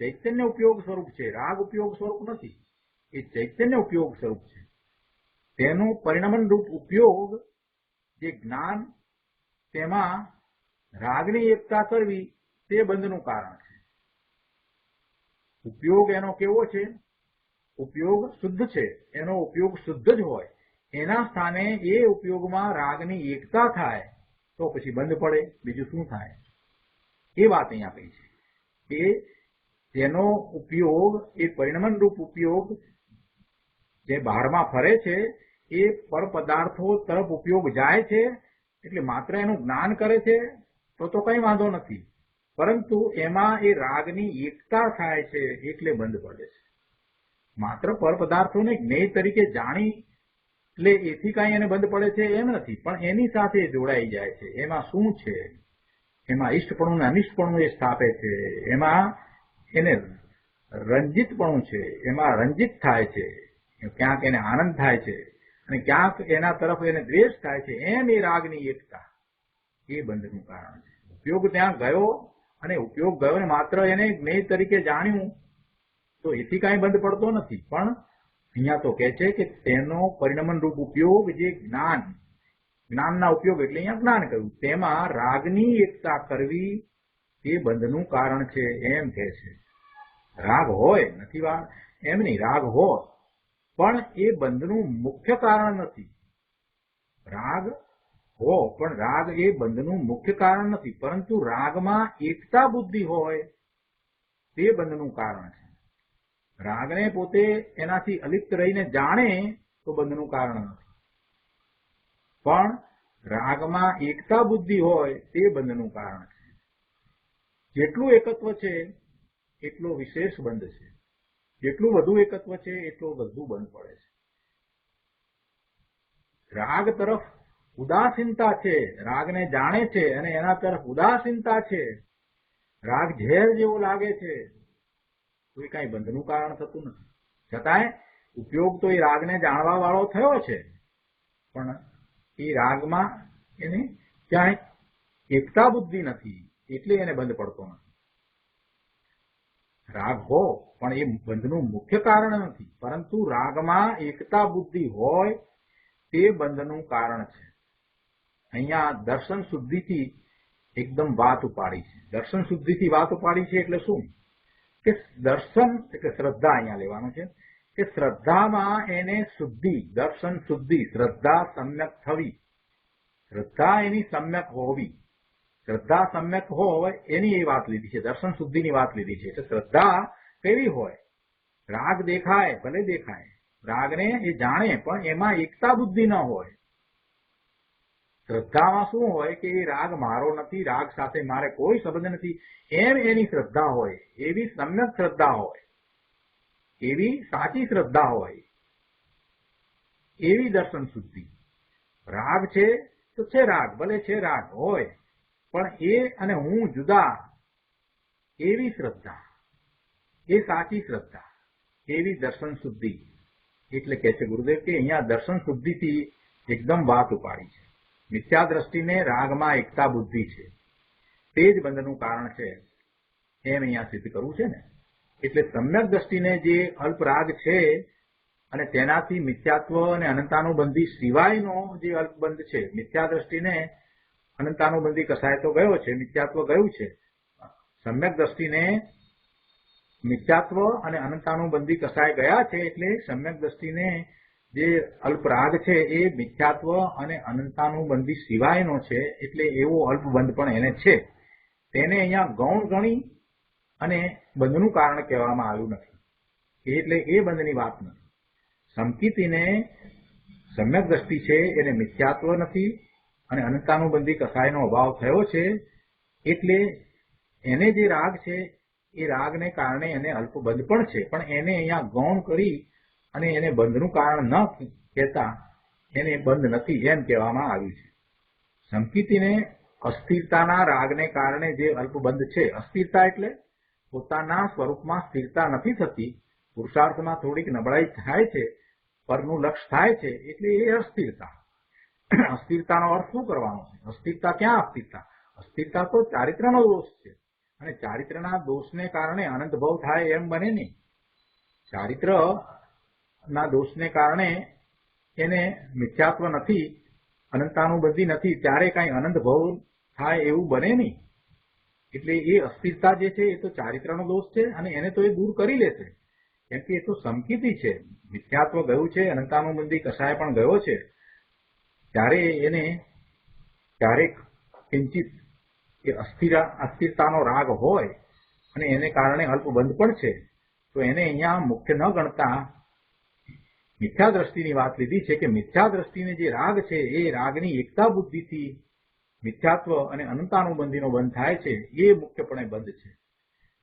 ચૈતન્ય ઉપયોગ સ્વરૂપ છે, રાગ ઉપયોગ સ્વરૂપ નથી. એ ચૈતન્ય ઉપયોગ સ્વરૂપ છે. તેનું પરિણમન રૂપ ઉપયોગ જે જ્ઞાન, તેમાં રાગની એકતા કરવી તે બંધનું કારણ છે. ઉપયોગ એનો કેવો છે? ઉપયોગ શુદ્ધ છે. એનો ઉપયોગ શુદ્ધ જ હોય, એના સ્થાને એ ઉપયોગમાં રાગની એકતા થાય તો પછી બંધ પડે. બીજું શું થાય? એ વાત અહીંયા કહી છે કે તેનો ઉપયોગ, એ પરિણમન રૂપ ઉપયોગ જે બહારમાં ફરે છે એ પર પદાર્થો તરફ ઉપયોગ જાય છે, એટલે માત્ર એનું જ્ઞાન કરે છે તો કંઈ વાંધો નથી, પરંતુ એમાં એ રાગની એકતા થાય છે એટલે બંધ પડે છે. માત્ર પર પદાર્થોને જ્ઞેય તરીકે જાણી એટલે એથી કાંઈ એને બંધ પડે છે એમ નથી, પણ એની સાથે જોડાઈ જાય છે. એમાં શું છે? એમાં ઇષ્ટપણું અને અનિષ્ટપણું એ સ્થાપે છે. એમાં એને રંજિતપણું છે, એમાં રંજિત થાય છે. ક્યાંક એને આનંદ થાય છે અને ક્યાંક એના તરફ એને દ્વેષ થાય છે. એમ એ રાગની એકતા એ બંધનું કારણ છે. ઉપયોગ ત્યાં ગયો અને ઉપયોગ ગયો ને માત્ર એને જ્ઞેય તરીકે જાણ્યું તો એથી કાંઈ બંધ પડતો નથી. પણ અહીંયા તો કહે છે કે તેનો પરિણમન રૂપ ઉપયોગ જે જ્ઞાનના ઉપયોગ એટલે અહીંયા જ્ઞાન કહ્યું, તેમાં રાગની એકતા કરવી તે બંધનું કારણ છે એમ કહે છે. રાગ હોય નથી વાત એમ નહીં, રાગ હોય પણ એ બંધનું મુખ્ય કારણ નથી. રાગ હો પણ રાગ એ બંધનું મુખ્ય કારણ નથી, પરંતુ રાગમાં એકતા બુદ્ધિ હોય તે બંધનું કારણ છે. રાગને પોતે એનાથી અલિપ્ત રહીને જાણે તો બંધનું કારણ નથી, પણ રાગમાં એકતા બુદ્ધિ હોય તે બંધનું કારણ છે. જેટલું એકત્વ છે એટલો વિશેષ બંધ છે, જેટલું વધુ એકત્વ છે એટલો વધુ બંધ પડે છે. રાગ તરફ ઉદાસીનતા છે, રાગને જાણે છે અને એના તરફ ઉદાસીનતા છે, રાગ ઝેર જેવો લાગે છે, તો એ કાંઈ બંધનું કારણ થતું નથી. છતાંય ઉપયોગ તો એ રાગને જાણવા વાળો થયો છે, પણ એ રાગમાં એને ક્યાંય એકતા બુદ્ધિ નથી એટલે એને બંધ પડતો નથી. રાગ હો પણ એ બંધનું મુખ્ય કારણ નથી, પરંતુ રાગમાં એકતા બુદ્ધિ હોય તે બંધનું કારણ છે. અહીંયા દર્શન શુદ્ધિથી એકદમ વાત ઉપાડી છે. દર્શન શુદ્ધિથી વાત ઉપાડી છે એટલે શું કે દર્શન એટલે શ્રદ્ધા અહીંયા લેવાનું છે કે શ્રદ્ધામાં એને શુદ્ધિ, દર્શન શુદ્ધિ, શ્રદ્ધા સમ્યક થવી, શ્રદ્ધા એની સમ્યક હોવી, શ્રદ્ધા સમ્યક હોય એની એ વાત લીધી છે, દર્શન શુદ્ધિની વાત લીધી છે. એટલે શ્રદ્ધા કેવી હોય? રાગ દેખાય ભલે દેખાય, રાગને એ જાણે પણ એમાં એકતા બુદ્ધિ ન હોય. શ્રદ્ધામાં શું હોય કે એ રાગ મારો નથી, રાગ સાથે મારે કોઈ સંબંધ નથી એમ એની શ્રદ્ધા હોય, એવી સમ્યક શ્રદ્ધા હોય, એવી સાચી શ્રદ્ધા હોય, એવી દર્શન શુદ્ધિ. રાગ છે તો છે રાગ, ભલે છે રાગ હોય પણ એ અને હું જુદા, એવી શ્રદ્ધા, એ સાચી શ્રદ્ધા, એવી દર્શન શુદ્ધિ. એટલે કહે છે ગુરુદેવ કે અહીંયા દર્શન શુદ્ધિથી એકદમ વાત ઉપાડી છે. મિથ્યા દ્રષ્ટિને રાગમાં એકતા બુદ્ધિ છે તે જ બંધનું કારણ છે એમ અહીંયા સિદ્ધ કરવું છે ને. એટલે સમ્યક દ્રષ્ટિને જે અલ્પ રાગ છે અને તેનાથી મિથ્યાત્વ અને અનંતાનુબંધી સિવાયનો જે અલ્પબંધ છે, મિથ્યા દ્રષ્ટિને અનંતાનુબંધી કસાય તો ગયો છે, મિથ્યાત્વ ગયું છે. સમ્યક દ્રષ્ટિને મિથ્યાત્વ અને અનંતાનુબંધી કસાય ગયા છે, એટલે સમ્યક દ્રષ્ટિને જે અલ્પ રાગ છે એ મિથ્યાત્વ અને અનંતાનુબંધી સિવાયનો છે, એટલે એવો અલ્પબંધ પણ એને છે. તેને અહીંયા ગૌણ ગણી અને બંધનું કારણ કહેવામાં આવ્યું નથી, એટલે એ બંધની વાત નથી. સમકીતીને સમ્યક દ્રષ્ટિ છે એને મિથ્યાત્વ નથી અને અનંતાનુબંધી કસાયનો અભાવ થયો છે, એટલે એને જે રાગ છે એ રાગને કારણે એને અલ્પબંધ પણ છે, પણ એને અહીંયા ગૌણ કરી અને એને બંધનું કારણ ન કહેતા એને બંધ નથી એમ કહેવામાં આવ્યું છે. સમકીતીને અસ્થિરતાના રાગને કારણે જે અલ્પબંધ છે, અસ્થિરતા એટલે પોતાના સ્વરૂપમાં સ્થિરતા નથી થતી, પુરુષાર્થમાં થોડીક નબળાઈ થાય છે, પરનું લક્ષ થાય છે, એટલે એ અસ્થિરતા. અસ્થિરતાનો અર્થ શું કરવાનો છે? અસ્થિરતા ક્યાં અસ્થિરતા? અસ્થિરતા તો ચારિત્રનો દોષ છે, અને ચારિત્રના દોષને કારણે અનંતભાવ થાય એમ બને નહીં. ચારિત્રના દોષને કારણે એને મિથ્યાત્વ નથી, અનંતાનુબંધી નથી, ત્યારે કાંઈ અનંતભાવ થાય એવું બને નહીં. એટલે એ અસ્થિરતા જે છે એ તો ચારિત્રનો દોષ છે અને એને તો એ દૂર કરી લેશે, કેમ કે એ તો સમકીતી છે. મિથ્યાત્વ ગયું છે, અનંતાનુબંધી કસાય પણ ગયો છે, ત્યારે એને ક્યારેક કિંચિત એ અસ્થિરતાનો રાગ હોય અને એને કારણે અલ્પબંધ પણ છે, તો એને અહીંયા મુખ્ય ન ગણતા મિથ્યા દ્રષ્ટિની વાત લીધી છે કે મિથ્યા દ્રષ્ટિને જે રાગ છે એ રાગની એકતા બુદ્ધિથી મિથ્યાત્વ અને અનંતાનુબંધીનો બંધ થાય છે, એ મુખ્યપણે બંધ છે.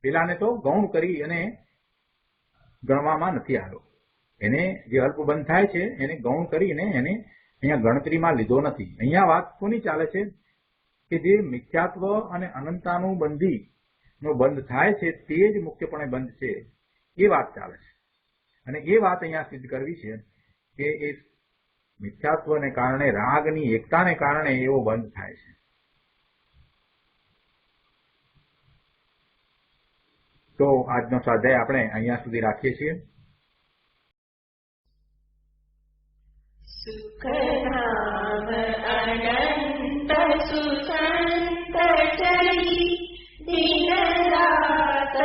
પેલાને તો ગૌણ કરી અને ગણવામાં નથી આવ્યો. એને જે અલ્પબંધ થાય છે એને ગૌણ કરીને એને અહીંયા ગણતરીમાં લીધો નથી. અહીંયા વાત કોની ચાલે છે કે જે મિથ્યાત્વ અને અનંતાનુબંધીનો બંધ થાય છે તે જ મુખ્યપણે બંધ છે, એ વાત ચાલે છે. અને એ વાત અહીંયા સિદ્ધ કરવી છે કે એ મિથ્યાત્વને કારણે, રાગની એકતાને કારણે એવો બંધ થાય છે. તો આજનો સ્વાધ્યાય આપણે અહીંયા સુધી રાખીએ છીએ. સુખધામ અનંત સુસંત ચરી દિન રાત